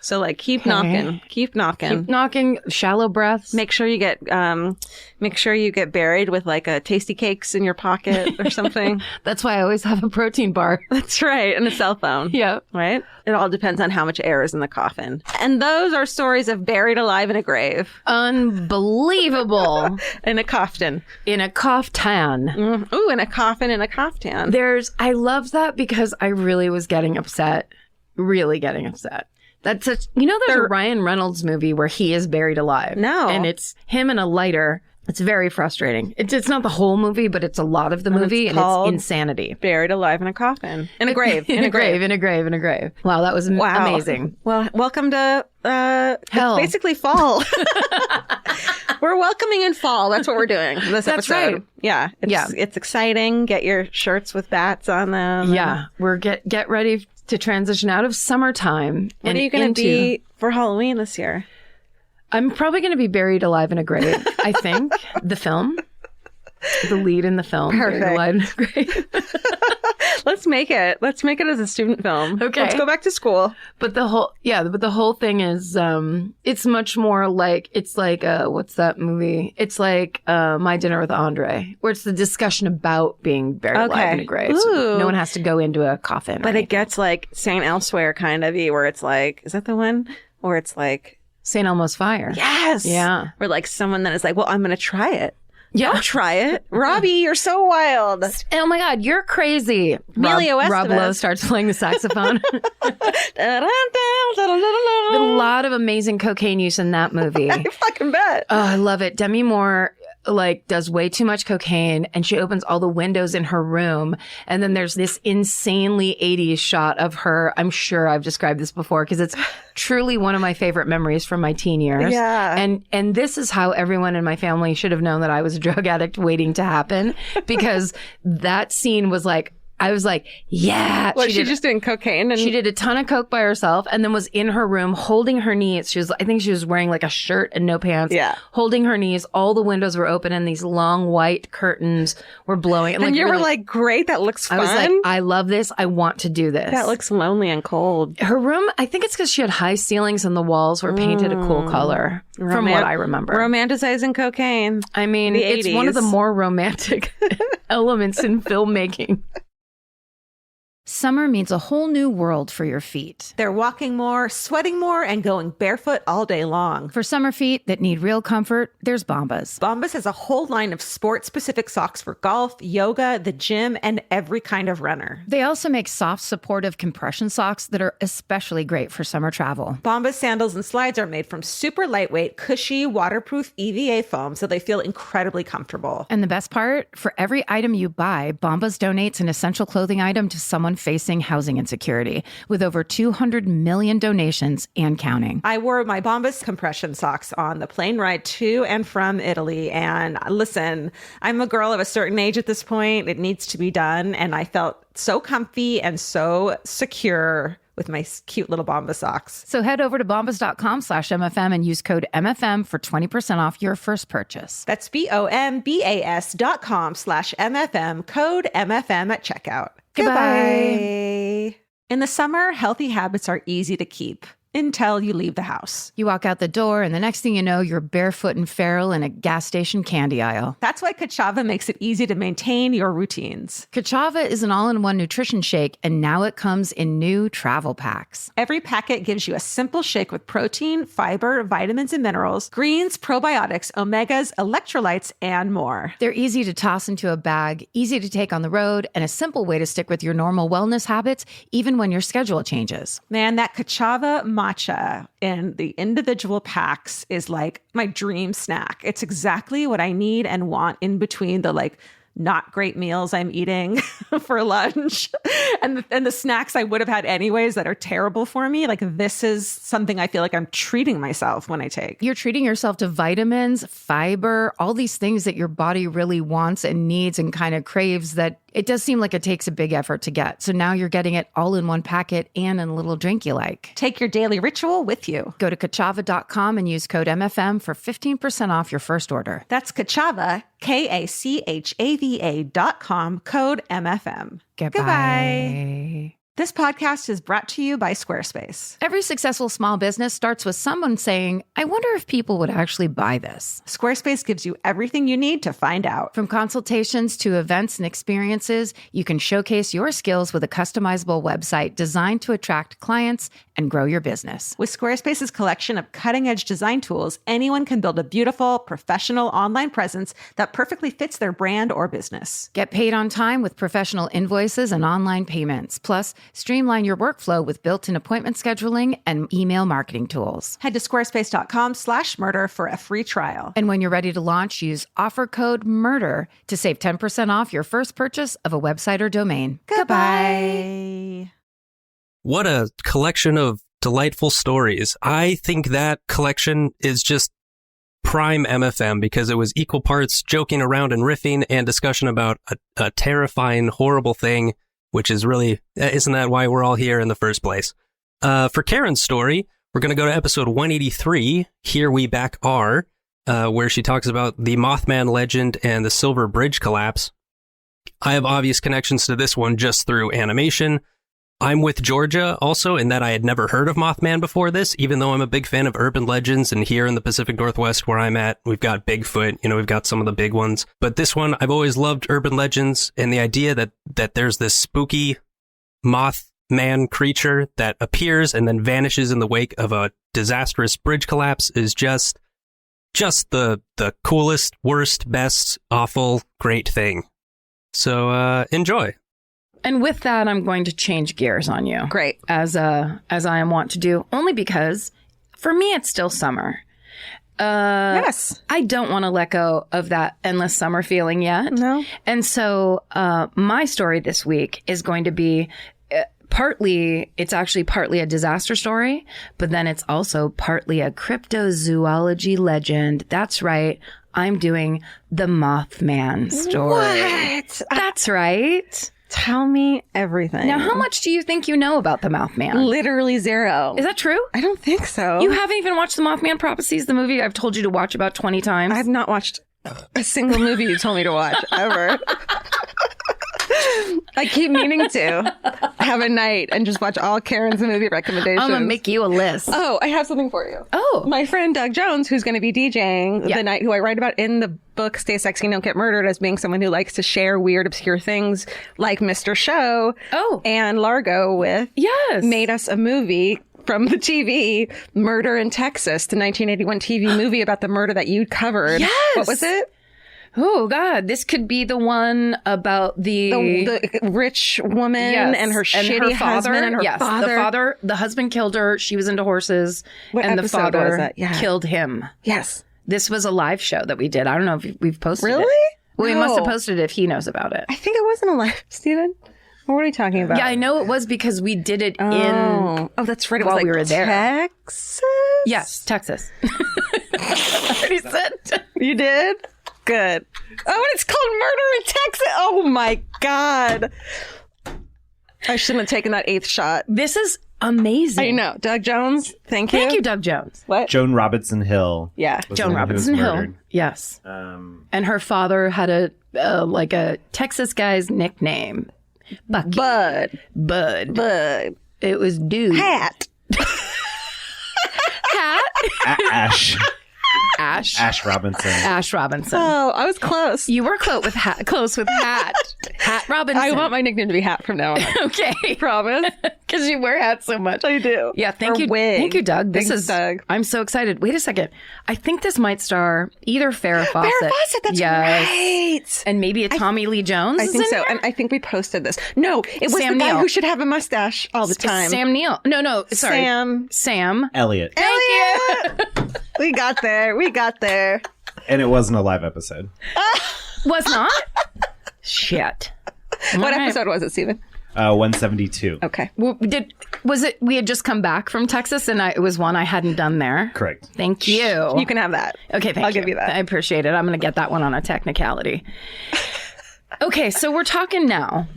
So, like, keep knocking. Keep knocking. Shallow breaths. Make sure you get buried with like a Tasty Cakes in your pocket or something. That's why I always have a protein bar. That's right, and a cell phone. Yeah, right. It all depends on how much air is in the coffin. And those are stories of buried alive in a grave. Unbelievable. In a kaftan. In a kaftan. Ooh, in a coffin in a kaftan. I love that because I really was getting upset. Really getting upset. That's there's a Ryan Reynolds movie where he is buried alive. No. And it's him and a lighter. It's very frustrating. It's not the whole movie, but it's a lot of the movie, and it's insanity. Buried alive in a coffin. In a grave. In a grave. Wow, that was amazing. Well, welcome to hell. Basically fall. We're welcoming in fall. That's what we're doing this That's episode. right. Yeah. It's exciting. Get your shirts with bats on them. Yeah. We're get ready to transition out of summertime. What are you going to be for Halloween this year? I'm probably going to be buried alive in a grave, I think. The film. The lead in the film. Perfect. Buried alive in a grave. Let's make it. Let's make it as a student film. Okay. Let's go back to school. But the whole thing is, it's much more like, it's like, what's that movie? It's like My Dinner with Andre, where it's the discussion about being buried alive in a grave. So no one has to go into a coffin. But it gets like St. Elsewhere kind of, where it's like, is that the one? Where it's like, St. Elmo's Fire. yes. Yeah. Or like someone that is like, well, I'm going to try it. Yeah. I'll try it. Robbie, you're so wild. Oh my God, you're crazy. Emilio Rob Estevez. Lowe starts playing the saxophone. A lot of amazing cocaine use in that movie. I fucking bet. Oh, I love it. Demi Moore does way too much cocaine, and she opens all the windows in her room, and then there's this insanely 80s shot of her. I'm sure I've described this before because it's truly one of my favorite memories from my teen years. Yeah. And this is how everyone in my family should have known that I was a drug addict waiting to happen, because that scene was like, I was like, yeah. What, she just doing cocaine? And she did a ton of coke by herself, and then was in her room holding her knees. I think she was wearing like a shirt and no pants. Yeah. Holding her knees. All the windows were open and these long white curtains were blowing. And you were like, great, that looks fun. I was like, I love this. I want to do this. That looks lonely and cold. Her room, I think it's because she had high ceilings and the walls were painted a cool color, from what I remember. Romanticizing cocaine. I mean, it's one of the more romantic elements in filmmaking. Summer means a whole new world for your feet. They're walking more, sweating more, and going barefoot all day long. For summer feet that need real comfort, there's Bombas. Bombas has a whole line of sport-specific socks for golf, yoga, the gym, and every kind of runner. They also make soft, supportive compression socks that are especially great for summer travel. Bombas sandals and slides are made from super lightweight, cushy, waterproof EVA foam, so they feel incredibly comfortable. And the best part? For every item you buy, Bombas donates an essential clothing item to someone facing housing insecurity, with over 200 million donations and counting. I wore my Bombas compression socks on the plane ride to and from Italy. And listen, I'm a girl of a certain age at this point. It needs to be done. And I felt so comfy and so secure with my cute little Bombas socks. So head over to bombas.com/MFM and use code MFM for 20% off your first purchase. That's BOMBAS.com/MFM, code MFM at checkout. Goodbye. In the summer, healthy habits are easy to keep until you leave the house. You walk out the door, and the next thing you know, you're barefoot and feral in a gas station candy aisle. That's why Kachava makes it easy to maintain your routines. Kachava is an all-in-one nutrition shake, and now it comes in new travel packs. Every packet gives you a simple shake with protein, fiber, vitamins and minerals, greens, probiotics, omegas, electrolytes, and more. They're easy to toss into a bag, easy to take on the road, and a simple way to stick with your normal wellness habits, even when your schedule changes. Man, that Kachava matcha in the individual packs is like my dream snack. It's exactly what I need and want in between the not great meals I'm eating for lunch and the snacks I would have had anyways that are terrible for me. This is something I feel like I'm treating myself when I take. You're treating yourself to vitamins, fiber, all these things that your body really wants and needs and kind of craves that it does seem like it takes a big effort to get. So now you're getting it all in one packet and in a little drink you like. Take your daily ritual with you. Go to Kachava.com and use code MFM for 15% off your first order. That's Kachava, KACHAVA.com, code MFM. Goodbye. This podcast is brought to you by Squarespace. Every successful small business starts with someone saying, I wonder if people would actually buy this. Squarespace gives you everything you need to find out. From consultations to events and experiences, you can showcase your skills with a customizable website designed to attract clients and grow your business. With Squarespace's collection of cutting-edge design tools, anyone can build a beautiful, professional online presence that perfectly fits their brand or business. Get paid on time with professional invoices and online payments. Plus, Streamline your workflow with built-in appointment scheduling and email marketing tools. Head to squarespace.com/murder for a free trial. And when you're ready to launch, use offer code MURDER to save 10% off your first purchase of a website or domain. Goodbye. What a collection of delightful stories. I think that collection is just prime MFM because it was equal parts joking around and riffing and discussion about a terrifying, horrible thing, which is really, isn't that why we're all here in the first place? For Karen's story, we're going to go to episode 183, Here We Back Are, where she talks about the Mothman legend and the Silver Bridge collapse. I have obvious connections to this one just through animation. I'm with Georgia also in that I had never heard of Mothman before this, even though I'm a big fan of urban legends. And here in the Pacific Northwest where I'm at, we've got Bigfoot, we've got some of the big ones. But this one, I've always loved urban legends and the idea that there's this spooky Mothman creature that appears and then vanishes in the wake of a disastrous bridge collapse is just the coolest, worst, best, awful, great thing. So enjoy. And with that, I'm going to change gears on you. Great. As I am wont to do, only because for me, it's still summer. Yes. I don't want to let go of that endless summer feeling yet. No. And so my story this week is going to be it's actually partly a disaster story, but then it's also partly a cryptozoology legend. That's right. I'm doing the Mothman story. What? That's right. Tell me everything. Now, how much do you think you know about the Mothman? Literally zero. Is that true? I don't think so. You haven't even watched the Mothman Prophecies, the movie I've told you to watch about 20 times? I've not watched a single movie you told me to watch ever. I keep meaning to have a night and just watch all Karen's movie recommendations. I'm going to make you a list. Oh, I have something for you. Oh. My friend Doug Jones, who's going to be DJing the night, who I write about in the book Stay Sexy, Don't Get Murdered, as being someone who likes to share weird, obscure things like Mr. Show and Largo with, made us a movie from the TV, Murder in Texas, the 1981 TV movie about the murder that you covered. Yes. What was it? Oh, God. This could be the one about the rich woman and her shitty husband and her father. The husband killed her. She was into horses. What and the episode was father that? Yeah. killed him. Yes. This was a live show that we did. I don't know if we've posted it. Really? Well, we must have posted it if he knows about it. I think it wasn't a live, Stephen. What are we talking about? Yeah, I know it was because we did it in... Oh, that's right. It was while we were there. Texas? Yes, Texas. I already said. You did? Good. Oh, and it's called Murder in Texas. Oh, my God. I shouldn't have taken that 8th shot. This is amazing. I know. Doug Jones, thank you. Thank you, Doug Jones. What? Joan Robinson Hill. Yeah. Joan Robinson Hill. Yes. And her father had a Texas guy's nickname. Bucky. Bud. It was Dude. Hat. Hat? Ash Robinson. Ash Robinson. Oh, I was close. You were close with Hat. Hat Robinson. I want my nickname to be Hat from now on. Okay. Promise. Because you wear hats so much. I do. Yeah, thank you. Wig. Thank you, Doug. This is Doug. I'm so excited. Wait a second. I think this might star either Farrah Fawcett. Farrah Fawcett, that's right. And maybe a Tommy Lee Jones. I think so. Here? And I think we posted this. No, it was Sam the guy Neill. who should have a mustache all the time. Sam Neill. No, sorry. Sam. Elliot. We got there. And it wasn't a live episode. Was not? Shit. What episode was it, Stephen? 172. Okay. We had just come back from Texas and it was one I hadn't done there? Correct. Thank you. You can have that. Okay, I'll give you that. I appreciate it. I'm going to get that one on a technicality. Okay, so we're talking now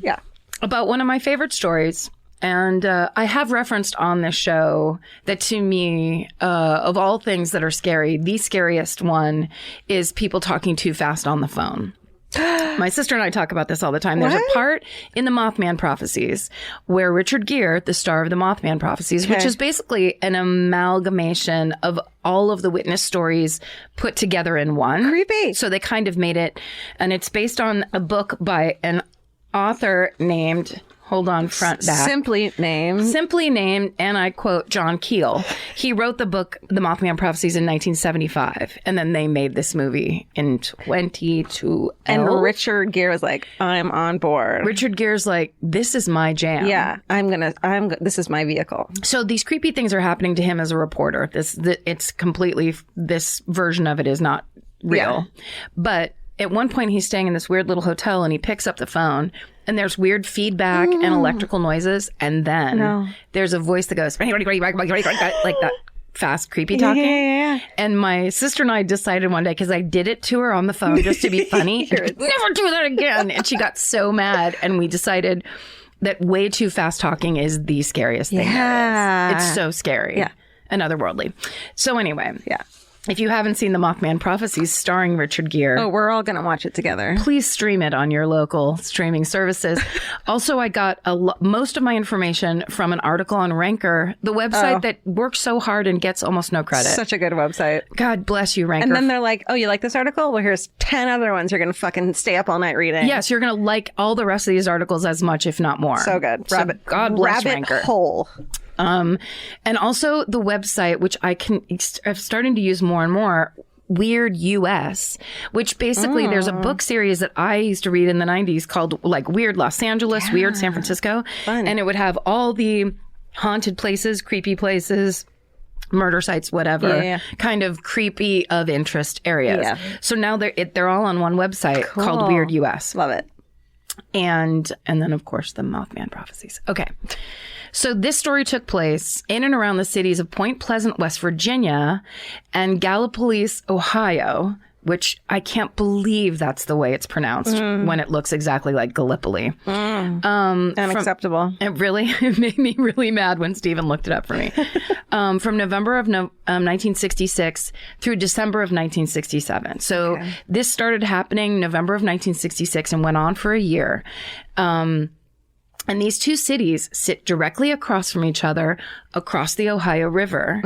about one of my favorite stories. And I have referenced on this show that to me, of all things that are scary, the scariest one is people talking too fast on the phone. My sister and I talk about this all the time. There's a part in the Mothman Prophecies where Richard Gere, the star of the Mothman Prophecies, which is basically an amalgamation of all of the witness stories put together in one. Creepy. So they kind of made it, and it's based on a book by an author named... hold on, front, back. Simply named, and I quote John Keel. He wrote the book, The Mothman Prophecies, in 1975, and then they made this movie in 2012. And Richard Gere was like, I'm on board. Richard Gere's like, this is my jam. Yeah, this is my vehicle. So these creepy things are happening to him as a reporter. It's completely, this version of it is not real. Yeah. But at one point he's staying in this weird little hotel and he picks up the phone and there's weird feedback and electrical noises. And then there's a voice that goes, like that fast, creepy talking. Yeah. And my sister and I decided one day, because I did it to her on the phone just to be funny, never do that again. And she got so mad. And we decided that way too fast talking is the scariest thing there is. It's so scary. Yeah. And otherworldly. So anyway. Yeah. If you haven't seen The Mothman Prophecies starring Richard Gere, oh, we're all going to watch it together. please stream it on your local streaming services. Also, I got most of my information from an article on Ranker, the website that works so hard and gets almost no credit. Such a good website. God bless you, Ranker. And then they're like, oh, you like this article? Well, here's 10 other ones you're going to fucking stay up all night reading. Yes, you're going to like all the rest of these articles as much, if not more. So good. God bless Rabbit Ranker. hole. And also the website, which I'm starting to use more and more, Weird US, which basically there's a book series that I used to read in the 90s called like Weird Los Angeles, Weird San Francisco. Fun. And it would have all the haunted places, creepy places, murder sites, whatever, kind of creepy of interest areas. Yeah. So now they're all on one website called Weird US. Love it. And then, of course, the Mothman Prophecies. Okay. So this story took place in and around the cities of Point Pleasant, West Virginia, and Gallipolis, Ohio, which I can't believe that's the way it's pronounced when it looks exactly like Gallipoli. Unacceptable. It made me really mad when Stephen looked it up for me. From November of 1966 through December of 1967. So this started happening November of 1966 and went on for a year. And these two cities sit directly across from each other across the Ohio River.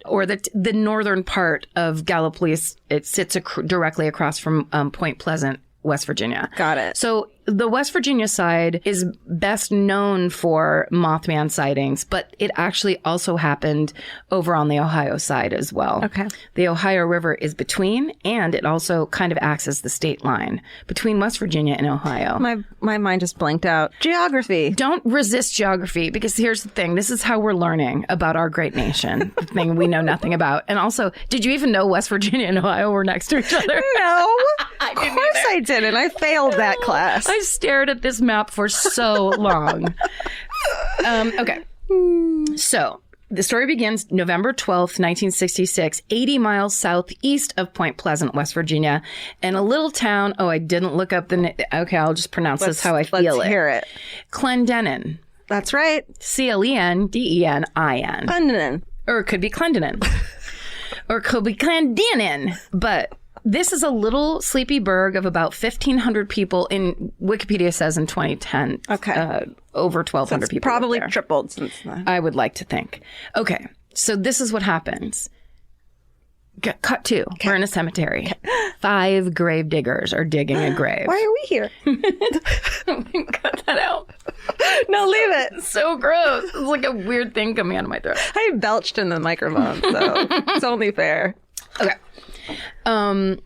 Or the northern part of Gallipolis, it sits directly across from Point Pleasant, West Virginia. Got it. So the West Virginia side is best known for Mothman sightings, but it actually also happened over on the Ohio side as well. Okay. The Ohio River is between, and it also kind of acts as the state line between West Virginia and Ohio. My mind just blanked out. Geography. Don't resist geography, because here's the thing. This is how we're learning about our great nation, the thing we know nothing about. And also, did you even know West Virginia and Ohio were next to each other? No. Of course I didn't. I failed that class. I stared at this map for so long. Okay. So the story begins November 12th, 1966, 80 miles southeast of Point Pleasant, West Virginia, in a little town. Oh, I didn't look up okay, I'll just pronounce this how I feel Let's hear it. Clendenin. That's right. Clendenin. Clendenin. Or it could be Clendenin. Or it could be Clendenin. But this is a little sleepy burg of about 1,500 people. In Wikipedia says in 2010. Okay. Over 1,200 people. Probably there. tripled since then. I would like to think. Okay. So this is what happens. Cut to. Okay. We're in a cemetery. Okay. 5 grave diggers are digging a grave. Why are we here? Cut that out. No, leave it. It's so gross. It's like a weird thing coming out of my throat. I belched in the microphone, so it's only fair. Okay. 5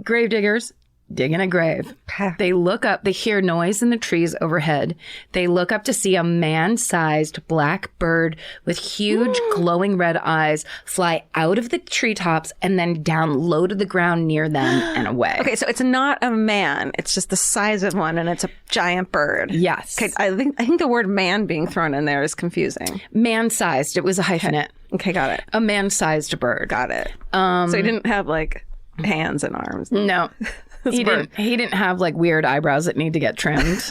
grave diggers digging a grave. They look up, they hear noise in the trees overhead. They look up to see a man-sized black bird with huge glowing red eyes fly out of the treetops and then down low to the ground near them and away. Okay, so it's not a man. It's just the size of one, and it's a giant bird. Yes. Okay, I think the word man being thrown in there is confusing. Man-sized. It was a hyphenate. Okay, got it. A man-sized bird. Got it. So he didn't have like hands and arms. No. He didn't have like weird eyebrows that need to get trimmed.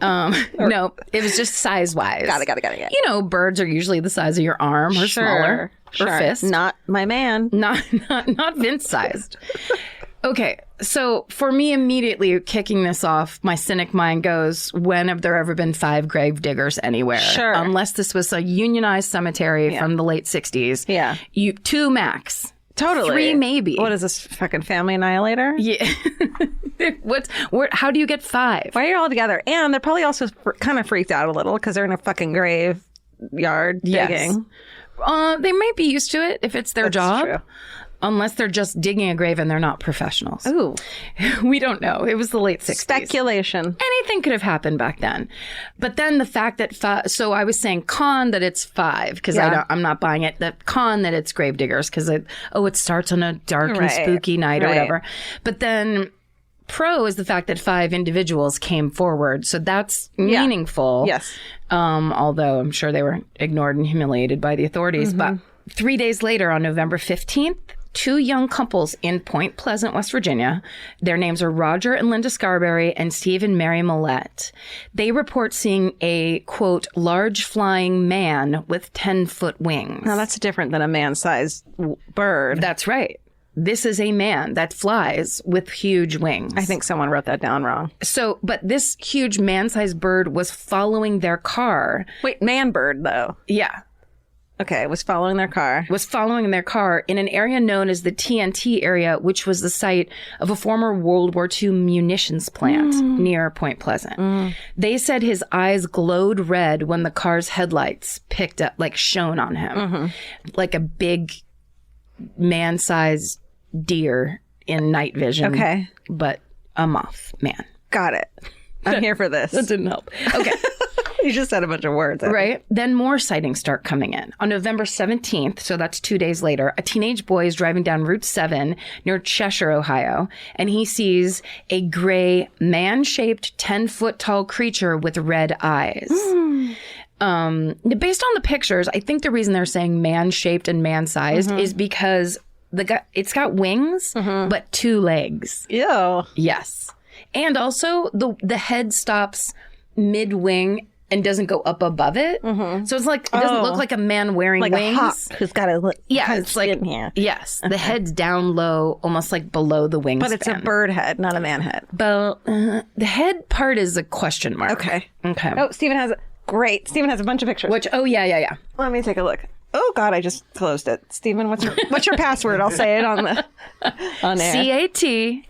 No, it was just size-wise. Got it. You know, birds are usually the size of your arm or smaller or fist. Not my man. Not Vince-sized. Okay, so for me, immediately kicking this off, my cynic mind goes, when have there ever been 5 grave diggers anywhere? Sure. Unless this was a unionized cemetery from the late 60s. Yeah. 2 max. Totally. 3 maybe. What is this, fucking Family Annihilator? Yeah. How do you get 5? Why are you all together? And they're probably also kind of freaked out a little because they're in a fucking graveyard digging. They might be used to it if it's their job. True. Unless they're just digging a grave and they're not professionals. Ooh. We don't know. It was the late 60s. Speculation. Anything could have happened back then. But then the fact that so I was saying con that it's 5 because I'm not buying it. The con that it's gravediggers because it starts on a dark and spooky night or whatever. But then pro is the fact that 5 individuals came forward. So that's meaningful. Yes. Although I'm sure they were ignored and humiliated by the authorities. But 3 days later on November 15th, 2 young couples in Point Pleasant, West Virginia. Their names are Roger and Linda Scarberry and Steve and Mary Millette. They report seeing a, quote, large flying man with 10-foot wings. Now, that's different than a man-sized bird. That's right. This is a man that flies with huge wings. I think someone wrote that down wrong. So, but this huge man-sized bird was following their car. Wait, man bird, though. Yeah. Okay, was following their car. Was following their car in an area known as the TNT area, which was the site of a former World War II munitions plant near Point Pleasant. They said his eyes glowed red when the car's headlights picked up, like shone on him. Like a big man-sized deer in night vision. Okay. But a moth man. Got it. I'm here for this. That didn't help. Okay. You just said a bunch of words. Right. Then more sightings start coming in. On November 17th, so that's 2 days later, a teenage boy is driving down Route 7 near Cheshire, Ohio, and he sees a gray, man-shaped, 10-foot tall creature with red eyes. Based on the pictures, I think the reason they're saying man-shaped and man-sized is because it's got wings, but 2 legs. Ew. Yes. And also the head stops mid-wing and doesn't go up above it. So it's like, it doesn't look like a man wearing like wings. A hawk who's got a it's like, yes, the head's down low, almost like below the wingspan. But it's a bird head, not a man head. But the head part is a question mark. Okay. Oh, Stephen has a bunch of pictures. Yeah. Let me take a look. Oh God, I just closed it. Stephen, what's your password? I'll say it on air. CATZ.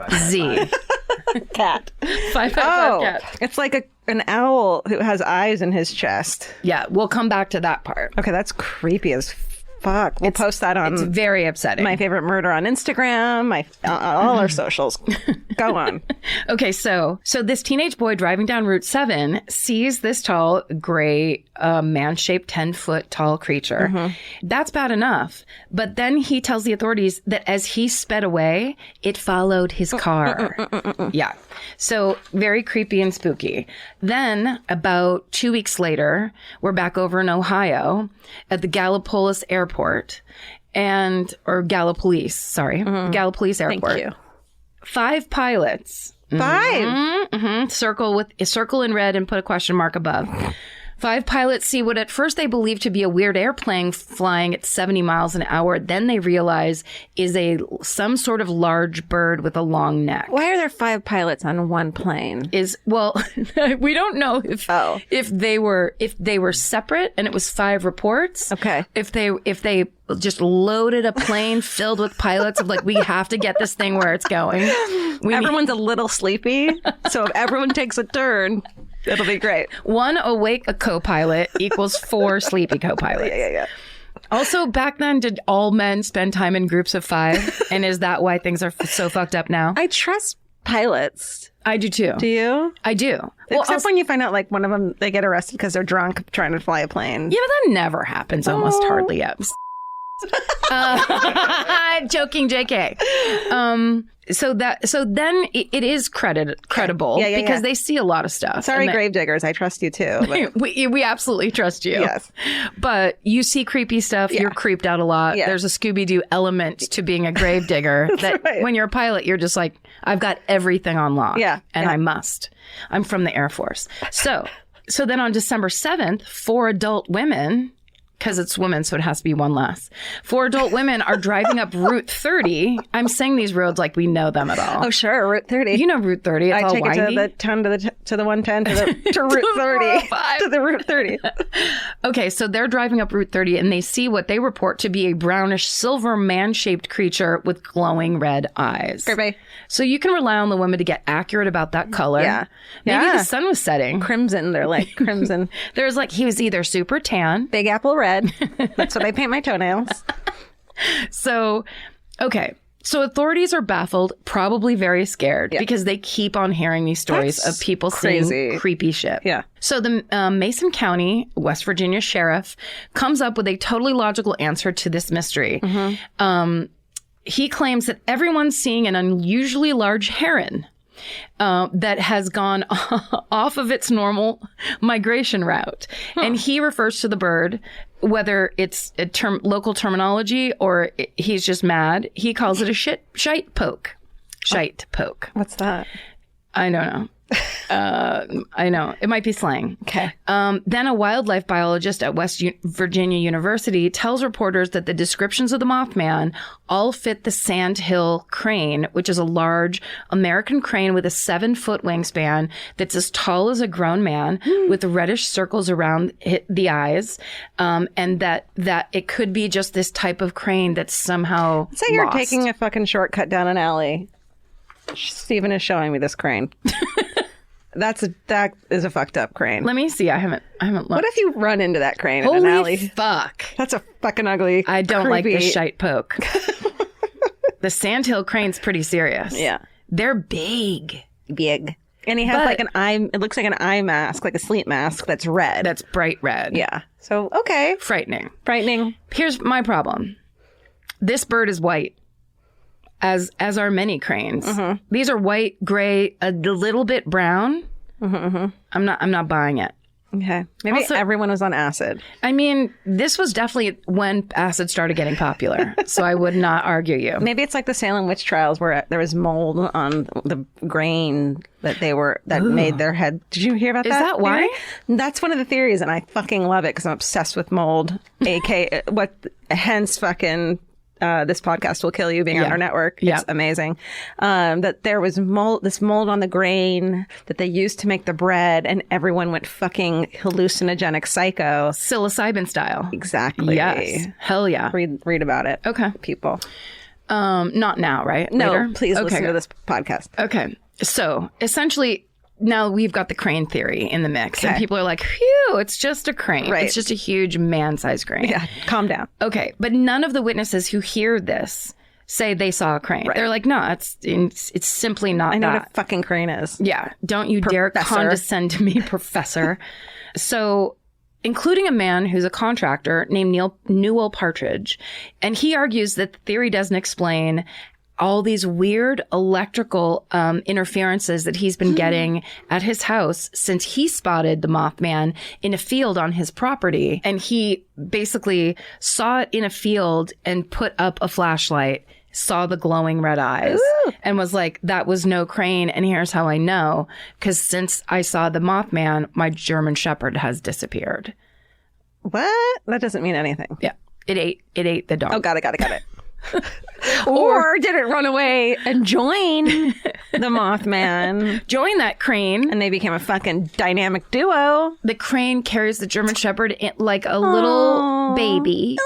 Cat. 555 cat. It's like an owl who has eyes in his chest. Yeah, we'll come back to that part. Okay, that's creepy as fuck. We'll post that on. It's very upsetting. My Favorite Murder on Instagram. All our socials. Go on. Okay, so this teenage boy driving down Route 7 sees this tall, gray, man-shaped, 10-foot tall creature. That's bad enough. But then he tells the authorities that as he sped away, it followed his car. Yeah. So very creepy and spooky. Then about 2 weeks later, we're back over in Ohio at the Gallipolis Airport or Gallipolis, sorry. Gallipolis Airport. Thank you. 5 pilots. 5? Circle in red and put a question mark above. 5 pilots see what at first they believe to be a weird airplane flying at 70 miles an hour. Then they realize is some sort of large bird with a long neck. Why are there 5 pilots on one plane? We don't know if they were separate and it was 5 reports. Okay. If they just loaded a plane filled with pilots of like, we have to get this thing where it's going. Everyone's a little sleepy. So if everyone takes a turn, it'll be great. 1 awake co-pilot equals 4 sleepy co-pilots. Yeah. Also, back then, did all men spend time in groups of 5? And is that why things are so fucked up now? I trust pilots. I do too. Do you? I do. Except when you find out like one of them, they get arrested because they're drunk trying to fly a plane. Yeah, but that never happens almost hardly ever. Joking, JK. So then it is credible because they see a lot of stuff. Sorry, gravediggers. I trust you too. But... we absolutely trust you. Yes. But you see creepy stuff. Yeah. You're creeped out a lot. Yeah. There's a Scooby-Doo element to being a gravedigger that when you're a pilot, you're just like, I've got everything on lock. Yeah. And I must. I'm from the Air Force. So then on December 7th, 4 adult women because it's women, so it has to be one less. 4 adult women are driving up Route 30. I'm saying these roads like we know them at all. Oh, sure. Route 30. You know Route 30. It's I all take windy. it to the 10 to the 110 to Route 30 to the Route 30. Okay, so they're driving up Route 30 and they see what they report to be a brownish silver man-shaped creature with glowing red eyes. Kirby. So you can rely on the women to get accurate about that color. Yeah. Maybe Yeah. the sun was setting. Crimson. They're like crimson. There's like, he was either super tan. Big apple red. That's what I paint my toenails. So, okay. So authorities are baffled, probably very scared, because they keep on hearing these stories That's of people crazy. seeing creepy shit. Yeah. So the Mason County, West Virginia sheriff comes up with a totally logical answer to this mystery. He claims that everyone's seeing an unusually large heron that has gone off of its normal migration route. And he refers to the bird, whether it's a local terminology or he's just mad, he calls it a shite poke. Shite poke. What's that? I don't know. I know. It might be slang. Okay. Then a wildlife biologist at West Virginia University tells reporters that the descriptions of the Mothman all fit the sandhill crane, which is a large American crane with a 7-foot wingspan that's as tall as a grown man with reddish circles around the eyes, and that it could be just this type of crane that's somehow Say you're lost. taking a fucking shortcut down an alley. Stephen is showing me this crane. That is a fucked up crane. Let me see. I haven't looked. What if you run into that crane in Holy an alley? fuck. That's a fucking ugly. I don't like creepy- this shite poke. The sandhill crane's pretty serious. Yeah. They're big. Big. And he has But- like an eye. It looks like an eye mask, like a sleep mask that's red. That's bright red. yeah. So okay, Frightening. frightening. Here's my problem. This bird is white, as are many cranes. These are white, gray, a little bit brown. I'm not buying it. Okay, maybe Also- everyone was on acid. I mean, this was definitely when acid started getting popular, so I would not argue you. Maybe it's like the Salem witch trials where there was mold on the grain that made their head. Did you hear about Is that? that why? theory? That's one of the theories, and I fucking love it because I'm obsessed with mold. Hence fucking. This podcast will kill you being on our network. It's Yeah. amazing. That there was this mold on the grain that they used to make the bread, and everyone went fucking hallucinogenic psycho. Psilocybin style. Exactly. Yes. Hell yeah. Read about it. Okay. People. Not now, right? No, Later? please Okay. listen to this podcast. Okay. So essentially, now we've got the crane theory in the mix. And Okay. people are like, phew, it's just a crane. Right. It's just a huge man-sized crane. Yeah, calm down. Okay. But none of the witnesses who hear this say they saw a crane. Right. They're like, no, it's simply not I know that. what a fucking crane is. Yeah. Don't you dare Professor. condescend to me, professor. So, including a man who's a contractor named Newell Partridge. And he argues that the theory doesn't explain all these weird electrical interferences that he's been getting at his house since he spotted the Mothman in a field on his property. And he basically saw it in a field and put up a flashlight, saw the glowing red eyes, and was like, that was no crane. And here's how I know. Because since I saw the Mothman, my German Shepherd has disappeared. What? That doesn't mean anything. Yeah. It ate the dog. Oh, got it. Or did it run away and join the Mothman? Join that crane. And they became a fucking dynamic duo. The crane carries the German Shepherd like a little baby,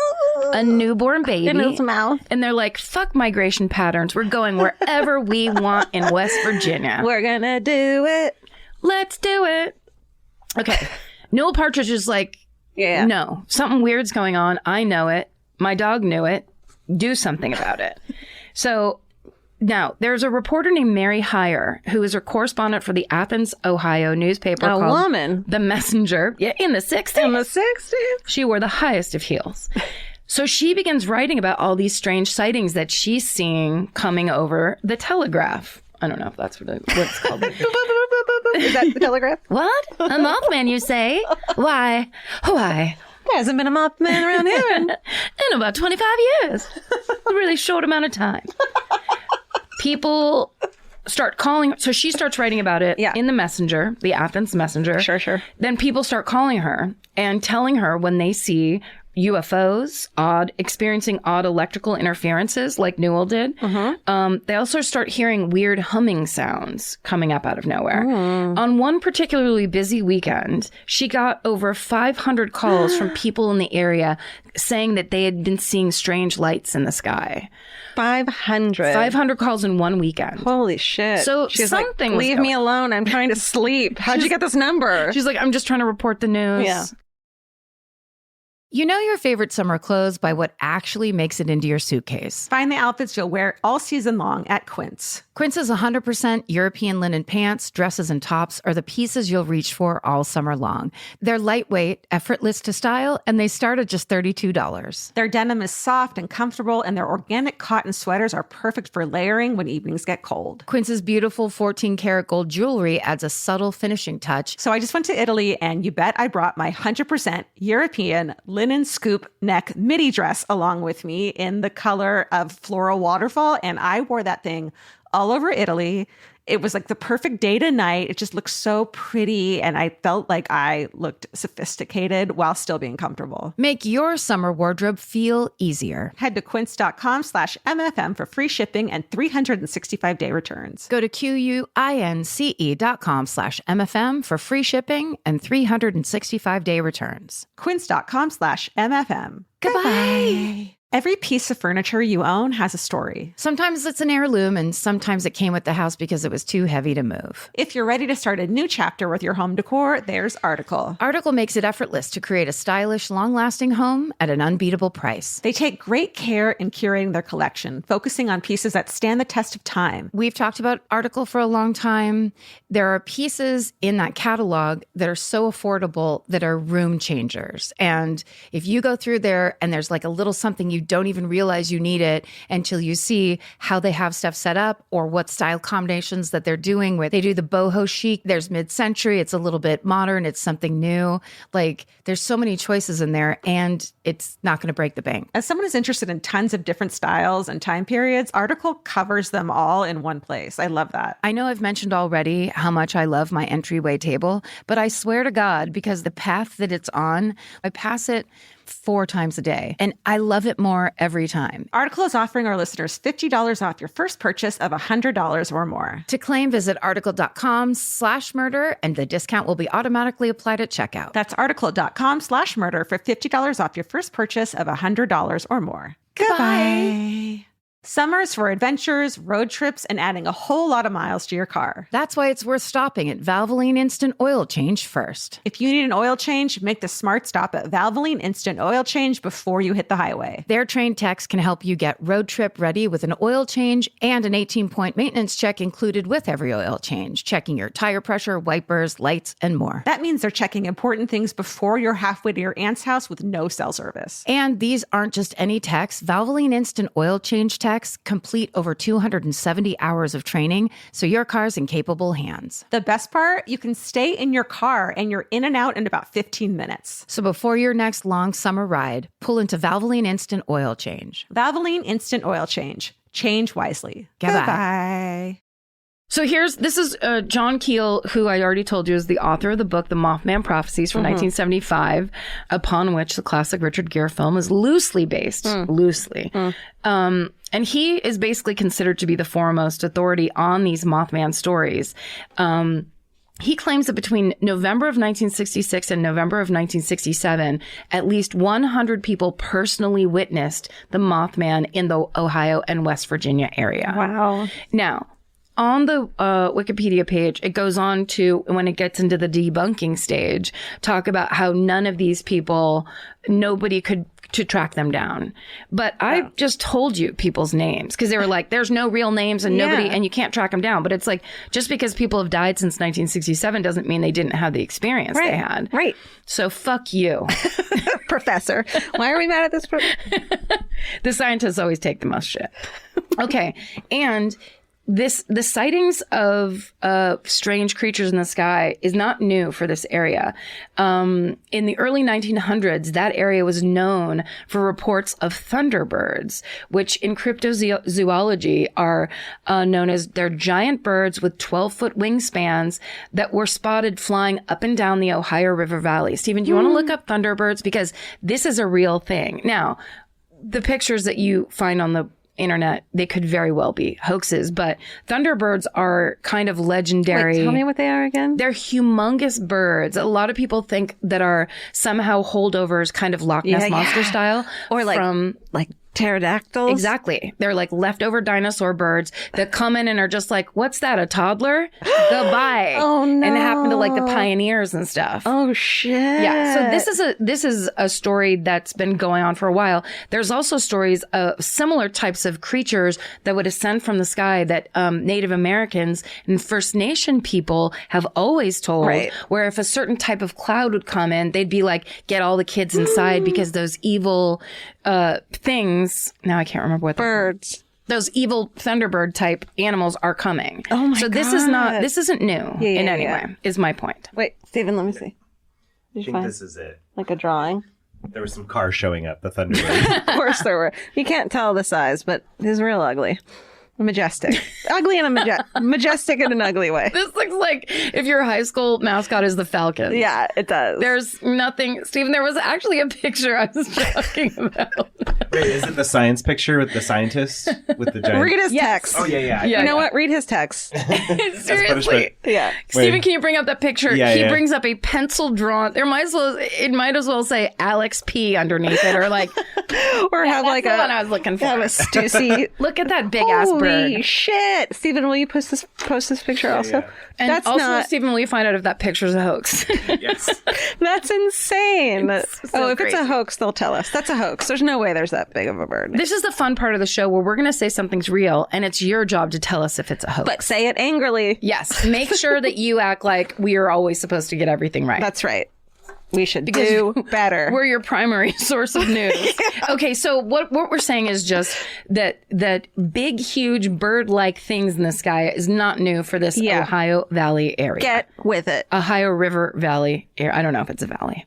a newborn baby. In his mouth. And they're like, fuck migration patterns. We're going wherever we want in West Virginia. We're gonna do it. Let's do it. Okay. Newell Partridge is like, Yeah. no, something weird's going on. I know it. My dog knew it. Do something about it. So now there's a reporter named Mary Heyer, who is a correspondent for the Athens, Ohio newspaper A called woman. The Messenger. Yeah, in the 60s. In the 60s? She wore the highest of heels. So she begins writing about all these strange sightings that she's seeing coming over the telegraph. I don't know if that's what it's called. Is that the telegraph? What? A Mothman, you say? Why? There hasn't been a Mothman around here. In about 25 years. A really short amount of time. People start calling. So she starts writing about it in the Messenger, the Athens Messenger. Sure. Then people start calling her and telling her when they see UFOs, experiencing odd electrical interferences like Newell did. They also start hearing weird humming sounds coming up out of nowhere. On one particularly busy weekend, she got over 500 calls from people in the area saying that they had been seeing strange lights in the sky. 500 calls in one weekend. Holy shit. So she's something like, was leave me alone. I'm trying to sleep. How'd you get this number? She's like, I'm just trying to report the news. Yeah. You know your favorite summer clothes by what actually makes it into your suitcase. Find the outfits you'll wear all season long at Quince. Quince's 100% European linen pants, dresses, and tops are the pieces you'll reach for all summer long. They're lightweight, effortless to style, and they start at just $32. Their denim is soft and comfortable, and their organic cotton sweaters are perfect for layering when evenings get cold. Quince's beautiful 14-karat gold jewelry adds a subtle finishing touch. So I just went to Italy, and you bet I brought my 100% European linen scoop neck midi dress along with me in the color of floral waterfall, and I wore that thing all over Italy. It was like the perfect day to night. It just looked so pretty, and I felt like I looked sophisticated while still being comfortable. Make your summer wardrobe feel easier. Head to quince.com/MFM for free shipping and 365-day returns. Go to QUINCE.com/MFM for free shipping and 365-day returns. Quince.com/MFM. Goodbye. Every piece of furniture you own has a story. Sometimes it's an heirloom, and sometimes it came with the house because it was too heavy to move. If you're ready to start a new chapter with your home decor, there's Article. Article makes it effortless to create a stylish, long-lasting home at an unbeatable price. They take great care in curating their collection, focusing on pieces that stand the test of time. We've talked about Article for a long time. There are pieces in that catalog that are so affordable that are room changers. And if you go through there and there's like a little something you don't even realize you need it until you see how they have stuff set up or what style combinations that they're doing with. They do the boho chic. There's mid-century. It's a little bit modern. It's something new. Like there's so many choices in there and it's not going to break the bank. As someone who's interested in tons of different styles and time periods, Article covers them all in one place. I love that. I know I've mentioned already how much I love my entryway table, but I swear to God, because the path that it's on, I pass it 4 times a day, and I love it more every time. Article is offering our listeners $50 off your first purchase of $100 or more. To claim, visit article.com/murder, and the discount will be automatically applied at checkout. That's article.com/murder for $50 off your first purchase of $100 or more. Goodbye. Summer's for adventures, road trips, and adding a whole lot of miles to your car. That's why it's worth stopping at Valvoline Instant Oil Change first. If you need an oil change, make the smart stop at Valvoline Instant Oil Change before you hit the highway. Their trained techs can help you get road trip ready with an oil change and an 18-point maintenance check included with every oil change, checking your tire pressure, wipers, lights, and more. That means they're checking important things before you're halfway to your aunt's house with no cell service. And these aren't just any techs. Valvoline Instant Oil Change techs complete over 270 hours of training, so your car's in capable hands. The best part, you can stay in your car and you're in and out in about 15 minutes. So before your next long summer ride, pull into Valvoline Instant Oil Change. Valvoline Instant Oil Change. Change wisely. Goodbye. So this is John Keel, who I already told you is the author of the book, The Mothman Prophecies from 1975, upon which the classic Richard Gere film is loosely based. And he is basically considered to be the foremost authority on these Mothman stories. He claims that between November of 1966 and November of 1967, at least 100 people personally witnessed the Mothman in the Ohio and West Virginia area. Wow. Now, on the Wikipedia page, it goes on to, when it gets into the debunking stage, talk about how none of these people, nobody could to track them down. But I just told you people's names because they were like, there's no real names and nobody, and you can't track them down. But it's like, just because people have died since 1967 doesn't mean they didn't have the experience they had. Right. So fuck you. Professor. Why are we mad at this? The scientists always take the most shit. Okay. And the sightings of strange creatures in the sky is not new for this area. In the early 1900s, that area was known for reports of thunderbirds, which in cryptozoology are known as they're giant birds with 12-foot wingspans that were spotted flying up and down the Ohio River Valley. Stephen, do you want to look up thunderbirds? Because this is a real thing. Now, the pictures that you find on the internet, they could very well be hoaxes, but thunderbirds are kind of legendary. Wait, tell me what they are again. They're humongous birds. A lot of people think that are somehow holdovers, kind of Loch Ness Monster style. Or like pterodactyls. Exactly. They're like leftover dinosaur birds that come in and are just like, what's that, a toddler? Goodbye. Oh, no. And it happened to like the pioneers and stuff. Oh, shit. Yeah. So this is a story that's been going on for a while. There's also stories of similar types of creatures that would ascend from the sky that Native Americans and First Nation people have always told, where if a certain type of cloud would come in, they'd be like, get all the kids inside because those evil things, now I can't remember what birds. Those evil thunderbird type animals are coming. Oh my God. So this isn't new in any way, is my point. Wait, Stephen, let me see. I think this is it. Like a drawing? There were some cars showing up, the Thunderbird. Of course there were. You can't tell the size, but he's real ugly. Majestic. Ugly in a majestic in an ugly way. This looks like if your high school mascot is the Falcons. Yeah, it does. There's nothing. Stephen, there was actually a picture I was talking about. Wait, is it the science picture with the scientist with the giant? Read his text. Oh, yeah. You know what? Read his text. Seriously. Yeah. Stephen, can you bring up that picture? Yeah, he brings up a pencil drawn. It might as well say Alex P underneath it, or like, or have like the one I was looking for. Have a Stussy. Look at that big ass bird. Holy shit. Stephen, will you post this picture also? Yeah. And That's also, not... Stephen, will you find out if that picture's a hoax? Yes. That's insane. It's so if it's a hoax, they'll tell us. That's a hoax. There's no way there's that big of a bird. This is the fun part of the show where we're going to say something's real, and it's your job to tell us if it's a hoax. But say it angrily. Yes. Make sure that you act like we are always supposed to get everything right. That's right. We should do better. We're your primary source of news. Okay, so what we're saying is just that big, huge bird-like things in the sky is not new for this Ohio Valley area. Get with it. Ohio River Valley area. I don't know if it's a valley.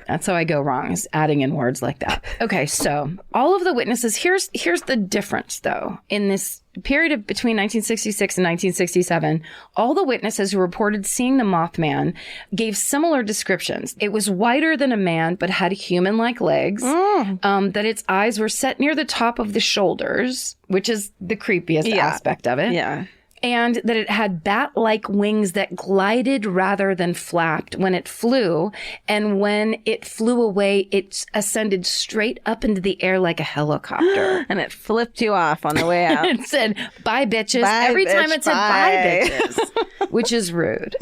That's how I go wrong, is adding in words like that. Okay, so all of the witnesses, here's the difference, though. In this period of between 1966 and 1967, all the witnesses who reported seeing the Mothman gave similar descriptions. It was wider than a man, but had human-like legs, that its eyes were set near the top of the shoulders, which is the creepiest aspect of it. Yeah. And that it had bat-like wings that glided rather than flapped when it flew. And when it flew away, it ascended straight up into the air like a helicopter. And it flipped you off on the way out. It said, bye, bitches. Bye, Every bitch, time it said, bye. bye, bitches, which is rude.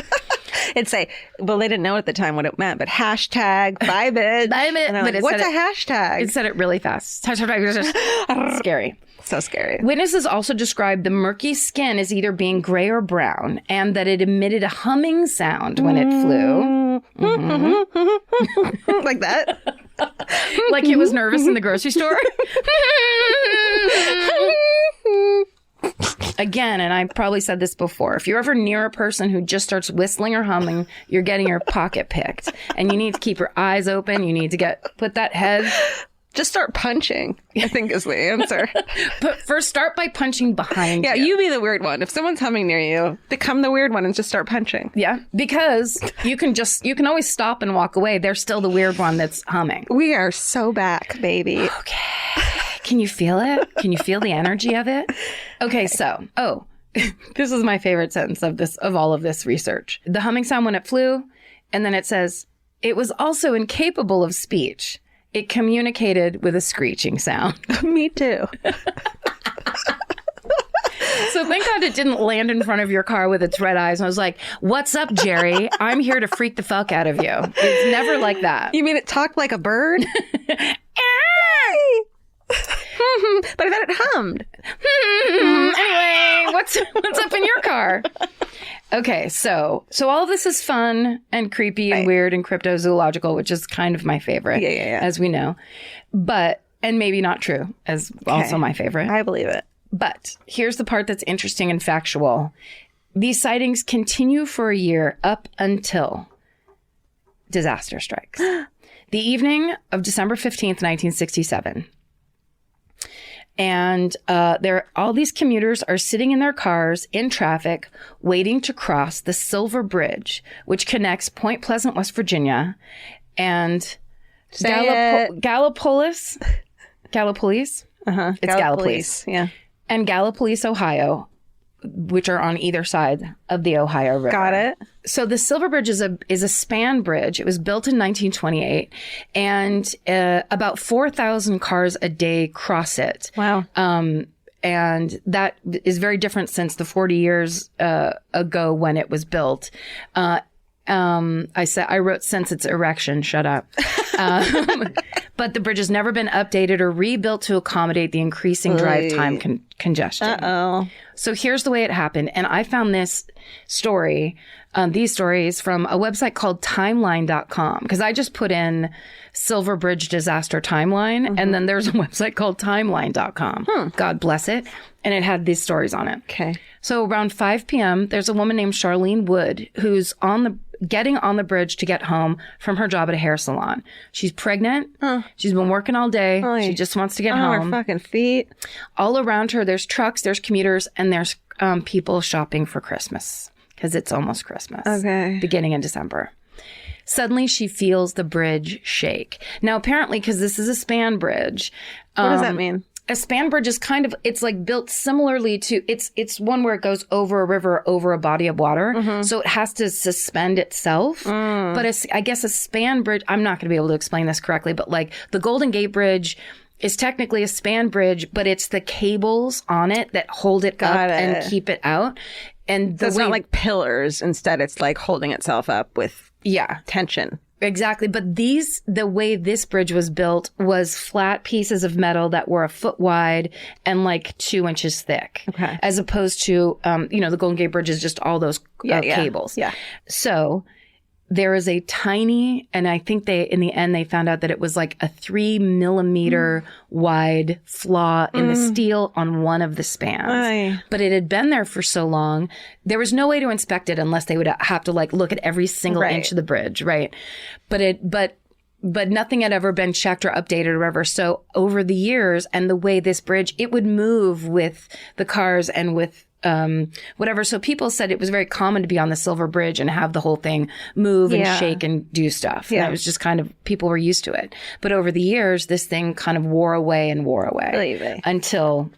It'd say, well, they didn't know at the time what it meant, but hashtag, bye, bitch. Bye, bitch. And I'm But like, it what's a said hashtag? It said it really fast. Scary. So scary. Witnesses also described the murky skin as either being gray or brown, and that it emitted a humming sound when it flew. Like that? Like it was nervous in the grocery store. Again, and I probably said this before, if you're ever near a person who just starts whistling or humming, you're getting your pocket picked. And you need to keep your eyes open. You need to put that head... Just start punching, I think is the answer. But first, start by punching behind you. Yeah, you be the weird one. If someone's humming near you, become the weird one and just start punching. Yeah, because you can always stop and walk away. They're still the weird one that's humming. We are so back, baby. Okay. Can you feel it? Can you feel the energy of it? Okay, so, this is my favorite sentence of all of this research. The humming sound when it flew, and then it says, it was also incapable of speech. It communicated with a screeching sound. Me too. So thank God it didn't land in front of your car with its red eyes. And I was like, what's up, Jerry? I'm here to freak the fuck out of you. It's never like that. You mean it talked like a bird? But I bet it hummed. Anyway, what's up in your car? Okay, so all of this is fun and creepy and weird and cryptozoological, which is kind of my favorite, as we know. But, and maybe not true, as also my favorite. I believe it. But here's the part that's interesting and factual. These sightings continue for a year up until disaster strikes. The evening of December 15th, 1967. And all these commuters are sitting in their cars in traffic, waiting to cross the Silver Bridge, which connects Point Pleasant, West Virginia, and Gallipolis. Gallipolis? It's Gallipolis. Yeah. And Gallipolis, Ohio, which are on either side of the Ohio River. Got it. So the Silver Bridge is a span bridge. It was built in 1928, and about 4,000 cars a day cross it. Wow. And that is very different since the 40 years ago when it was built. I wrote since its erection. Shut up. But the bridge has never been updated or rebuilt to accommodate the increasing drive time congestion. Uh-oh. So here's the way it happened. And I found these stories from a website called timeline.com, because I just put in Silver Bridge disaster timeline. And then there's a website called timeline.com. God bless it. And it had these stories on it. Okay. So around 5 p.m., there's a woman named Charlene Wood who's getting on the bridge to get home from her job at a hair salon. She's pregnant. She's been working all day. She just wants to get home. Her fucking feet. All around her, there's trucks, there's commuters, and there's people shopping for Christmas, because it's almost Christmas. Okay. Beginning in December. Suddenly, she feels the bridge shake. Now, apparently, because this is a span bridge. What does that mean? A span bridge is it's like built similarly to, it's one where it goes over a river, over a body of water. So it has to suspend itself. But I guess a span bridge, I'm not going to be able to explain this correctly, but like the Golden Gate Bridge is technically a span bridge, but it's the cables on it that hold it up and keep it out. And So it's not like pillars. Instead, it's like holding itself up with tension. Exactly. But the way this bridge was built was flat pieces of metal that were a foot wide and like 2 inches thick. Okay. As opposed to, the Golden Gate Bridge is just all those cables. Yeah. So there is a tiny, and I think in the end, they found out that it was like a 3 millimeter wide flaw in the steel on one of the spans. But it had been there for so long, there was no way to inspect it unless they would have to like look at every single inch of the bridge. Right. But nothing had ever been checked or updated or whatever. So over the years and the way this bridge, it would move with the cars and with whatever. So people said it was very common to be on the Silver Bridge and have the whole thing move and shake and do stuff. Yeah. And it was just kind of, people were used to it. But over the years, this thing kind of wore away until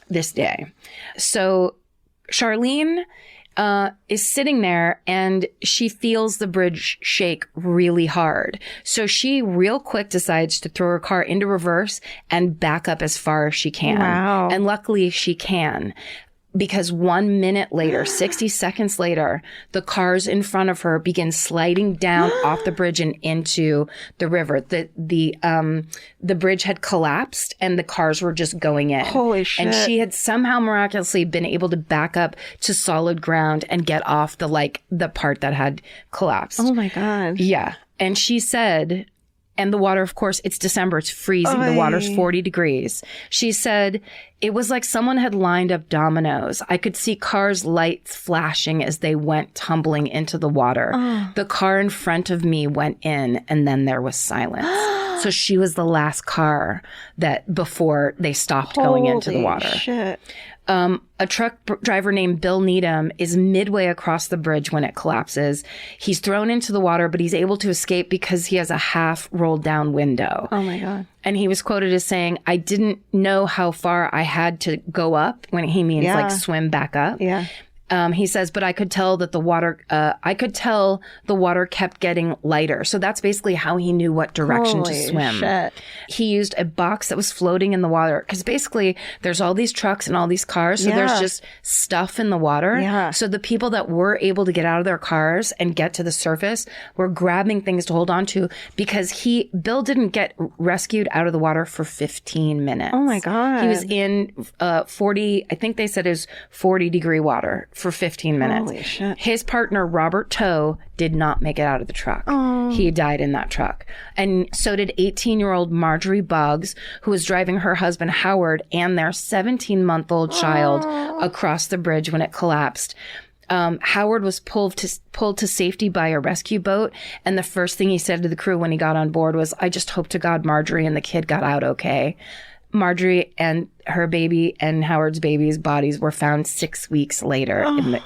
this day. So Charlene is sitting there and she feels the bridge shake really hard. So she real quick decides to throw her car into reverse and back up as far as she can. Wow. And luckily she can. Because 1 minute later, 60 seconds later, the cars in front of her begin sliding down off the bridge and into the river. The bridge had collapsed and the cars were just going in. Holy shit. And she had somehow miraculously been able to back up to solid ground and get off the part that had collapsed. Oh my God. Yeah. And she said, and the water, of course, it's December. It's freezing. The water's 40 degrees. She said, it was like someone had lined up dominoes. I could see cars' lights flashing as they went tumbling into the water. The car in front of me went in, and then there was silence. So she was the last car before they stopped going into the water. Shit. A truck driver named Bill Needham is midway across the bridge when it collapses. He's thrown into the water, but he's able to escape because he has a half rolled down window. Oh my God. And he was quoted as saying, I didn't know how far I had to go up, when he means like swim back up. Yeah. He says, but I could tell that the water kept getting lighter. So that's basically how he knew what direction to swim. Shit. He used a box that was floating in the water, because basically there's all these trucks and all these cars. So there's just stuff in the water. Yeah. So the people that were able to get out of their cars and get to the surface were grabbing things to hold on to, because Bill didn't get rescued out of the water for 15 minutes. Oh my God. He was in 40, I think they said it was 40 degree water for 15 minutes. Holy shit. His partner, Robert Toe, did not make it out of the truck. He died in that truck. And so did 18-year-old Marjorie Boggs, who was driving her husband, Howard, and their 17-month-old child across the bridge when it collapsed. Howard was pulled to safety by a rescue boat. And the first thing he said to the crew when he got on board was, "I just hope to God Marjorie and the kid got out okay." Marjorie and her baby and Howard's baby's bodies were found 6 weeks later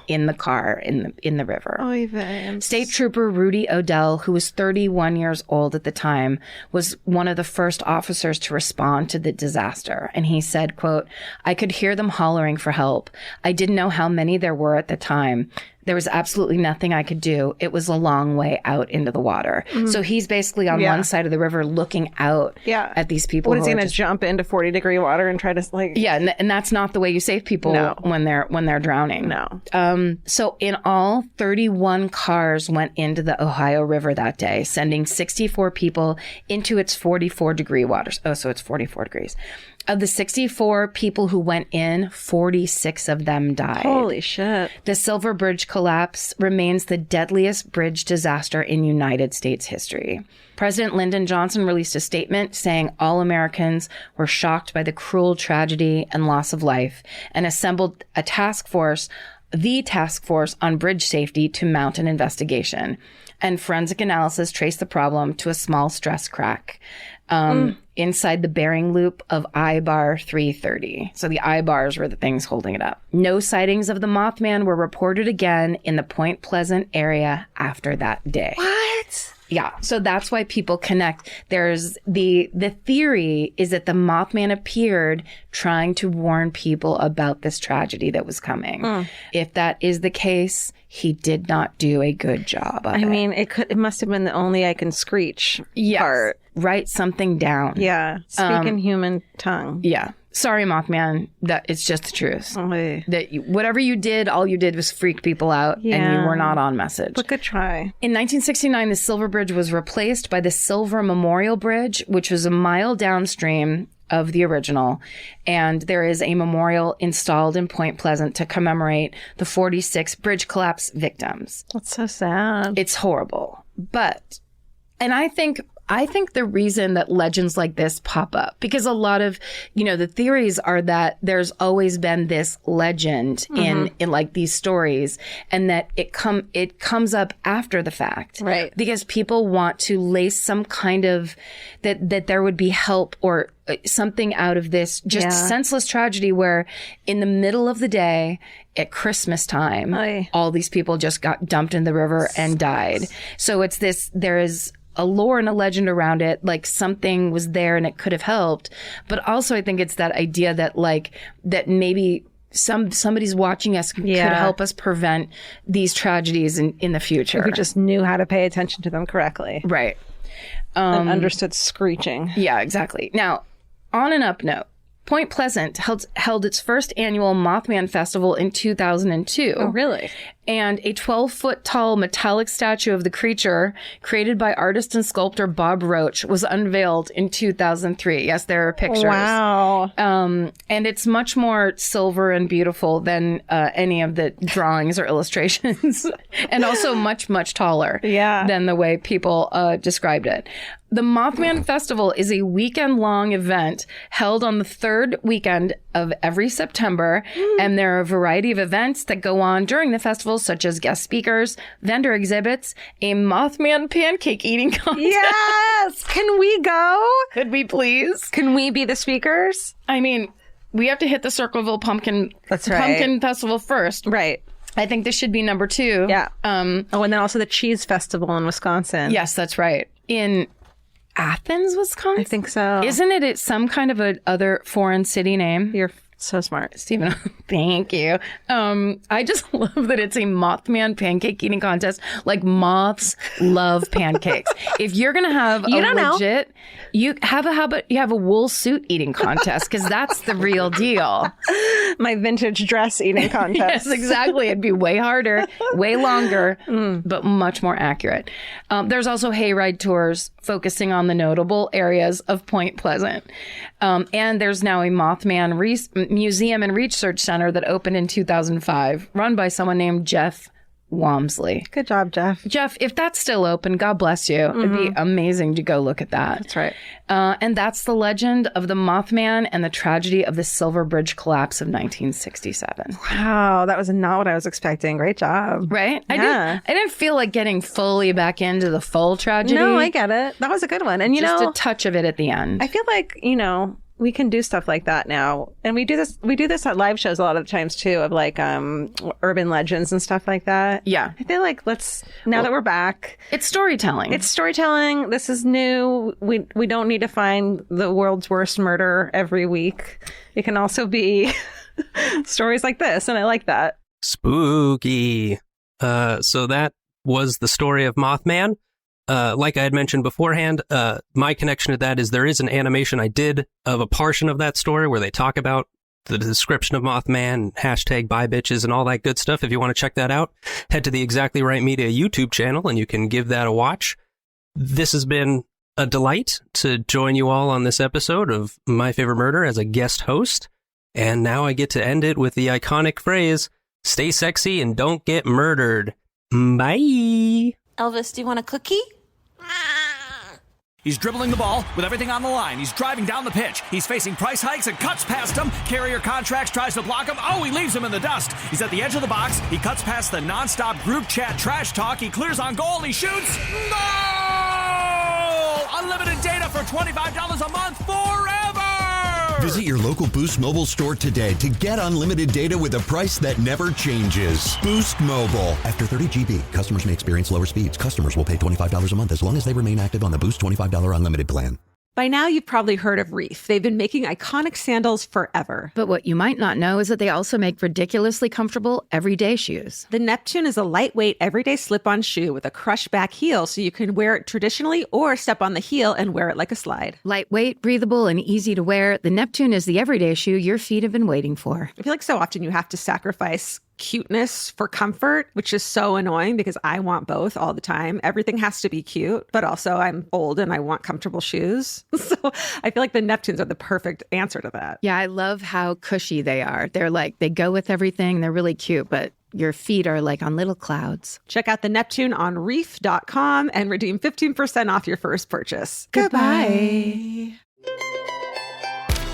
in the car in the river. State Trooper Rudy Odell, who was 31 years old at the time, was one of the first officers to respond to the disaster. And he said, quote, "I could hear them hollering for help. I didn't know how many there were at the time. There was absolutely nothing I could do. It was a long way out into the water." So he's basically on one side of the river looking out at these people. What is he going to jump into 40-degree water and try to like? Yeah, and that's not the way you save people when they're drowning. No. So in all, 31 cars went into the Ohio River that day, sending 64 people into its 44-degree waters. Oh, so it's 44 degrees. Of the 64 people who went in, 46 of them died. Holy shit. The Silver Bridge collapse remains the deadliest bridge disaster in United States history. President Lyndon Johnson released a statement saying all Americans were shocked by the cruel tragedy and loss of life and assembled a task force, the task force on bridge safety, to mount an investigation. And forensic analysis traced the problem to a small stress crack inside the bearing loop of I-bar 330. So the I-bars were the things holding it up. No sightings of the Mothman were reported again in the Point Pleasant area after that day. What? Yeah. So that's why people connect. There's the theory is that the Mothman appeared trying to warn people about this tragedy that was coming. If that is the case, he did not do a good job of it. I mean, it must have been the only I can screech part. Write something down. Yeah. Speak in human tongue. Yeah. Sorry, Mothman. That it's just the truth. That whatever you did, all you did was freak people out, and you were not on message. But good try. In 1969, the Silver Bridge was replaced by the Silver Memorial Bridge, which was a mile downstream of the original. And there is a memorial installed in Point Pleasant to commemorate the 46 bridge collapse victims. That's so sad. It's horrible. But, and I think the reason that legends like this pop up, because a lot of, the theories are that there's always been this legend in like these stories, and that it comes up after the fact. Right. Because people want to lace some kind of, that there would be help or something out of this just senseless tragedy where in the middle of the day at Christmas time, all these people just got dumped in the river and died. So it's this, there is a lore and a legend around it, like something was there and it could have helped. But also I think it's that idea that that maybe somebody's watching us could help us prevent these tragedies in the future. If we just knew how to pay attention to them correctly. Right. And understood screeching. Yeah, exactly. Now, on an up note, Point Pleasant held its first annual Mothman Festival in 2002. Oh, really? And a 12-foot tall metallic statue of the creature, created by artist and sculptor Bob Roach, was unveiled in 2003. Yes, there are pictures. Wow. And it's much more silver and beautiful than any of the drawings or illustrations. And also much, much taller than the way people described it. The Mothman Festival is a weekend-long event held on the third weekend of every September, and there are a variety of events that go on during the festival, such as guest speakers, vendor exhibits, a Mothman pancake eating contest. Yes! Can we go? Could we please? Can we be the speakers? I mean, we have to hit the Circleville Pumpkin Festival first. Right. I think this should be number 2. Yeah. And then also the Cheese Festival in Wisconsin. Yes, that's right. In Athens, Wisconsin? I think so. Isn't it some kind of other foreign city name? You're so smart, Stephen. Thank you. I just love that it's a Mothman pancake eating contest. Like, moths love pancakes. If you're gonna have you have a wool suit eating contest, because that's the real deal. My vintage dress eating contest. Yes, exactly. It'd be way harder, way longer, but much more accurate. There's also hayride tours focusing on the notable areas of Point Pleasant. And there's now a Mothman museum and research center that opened in 2005, run by someone named Jeff Walmsley. Good job, Jeff. Jeff, if that's still open, God bless you. It'd be amazing to go look at that. That's right. And that's the legend of the Mothman and the tragedy of the Silver Bridge collapse of 1967. Wow, that was not what I was expecting. Great job. Right? Yeah. I didn't feel like getting fully back into the full tragedy. No, I get it. That was a good one. And Just a touch of it at the end. I feel like, we can do stuff like that now. And we do this at live shows a lot of times too, of like urban legends and stuff like that. Yeah. I feel like now that we're back. It's storytelling. It's storytelling. This is new. We don't need to find the world's worst murder every week. It can also be stories like this, and I like that. Spooky. So that was the story of Mothman. Like I had mentioned beforehand, my connection to that is there is an animation I did of a portion of that story where they talk about the description of Mothman, hashtag buy bitches and all that good stuff. If you want to check that out, head to the Exactly Right Media YouTube channel and you can give that a watch. This has been a delight to join you all on this episode of My Favorite Murder as a guest host. And now I get to end it with the iconic phrase, stay sexy and don't get murdered. Bye. Elvis, do you want a cookie? He's dribbling the ball with everything on the line. He's driving down the pitch. He's facing price hikes and cuts past him. Carrier contracts tries to block him. Oh, he leaves him in the dust. He's at the edge of the box. He cuts past the nonstop group chat trash talk. He clears on goal. He shoots. No! Unlimited data for $25 a month forever! Visit your local Boost Mobile store today to get unlimited data with a price that never changes. Boost Mobile. After 30 GB, customers may experience lower speeds. Customers will pay $25 a month as long as they remain active on the Boost $25 unlimited plan. By now, you've probably heard of Reef. They've been making iconic sandals forever. But what you might not know is that they also make ridiculously comfortable everyday shoes. The Neptune is a lightweight, everyday slip-on shoe with a crushed back heel, so you can wear it traditionally or step on the heel and wear it like a slide. Lightweight, breathable, and easy to wear, the Neptune is the everyday shoe your feet have been waiting for. I feel like so often you have to sacrifice cuteness for comfort, which is so annoying because I want both all the time. Everything has to be cute, but also I'm old and I want comfortable shoes. So I feel like the Neptunes are the perfect answer to that. Yeah, I love how cushy they are. They're like, they go with everything. They're really cute, but your feet are like on little clouds. Check out the Neptune on reef.com and redeem 15% off your first purchase. Goodbye.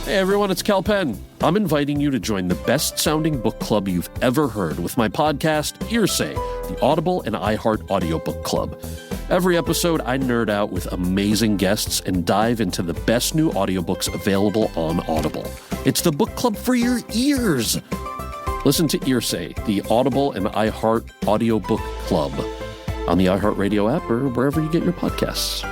Hey everyone, it's Cal Penn. I'm inviting you to join the best-sounding book club you've ever heard with my podcast, Hearsay, the Audible and iHeart audiobook club. Every episode, I nerd out with amazing guests and dive into the best new audiobooks available on Audible. It's the book club for your ears. Listen to Hearsay, the Audible and iHeart audiobook club on the iHeartRadio app or wherever you get your podcasts.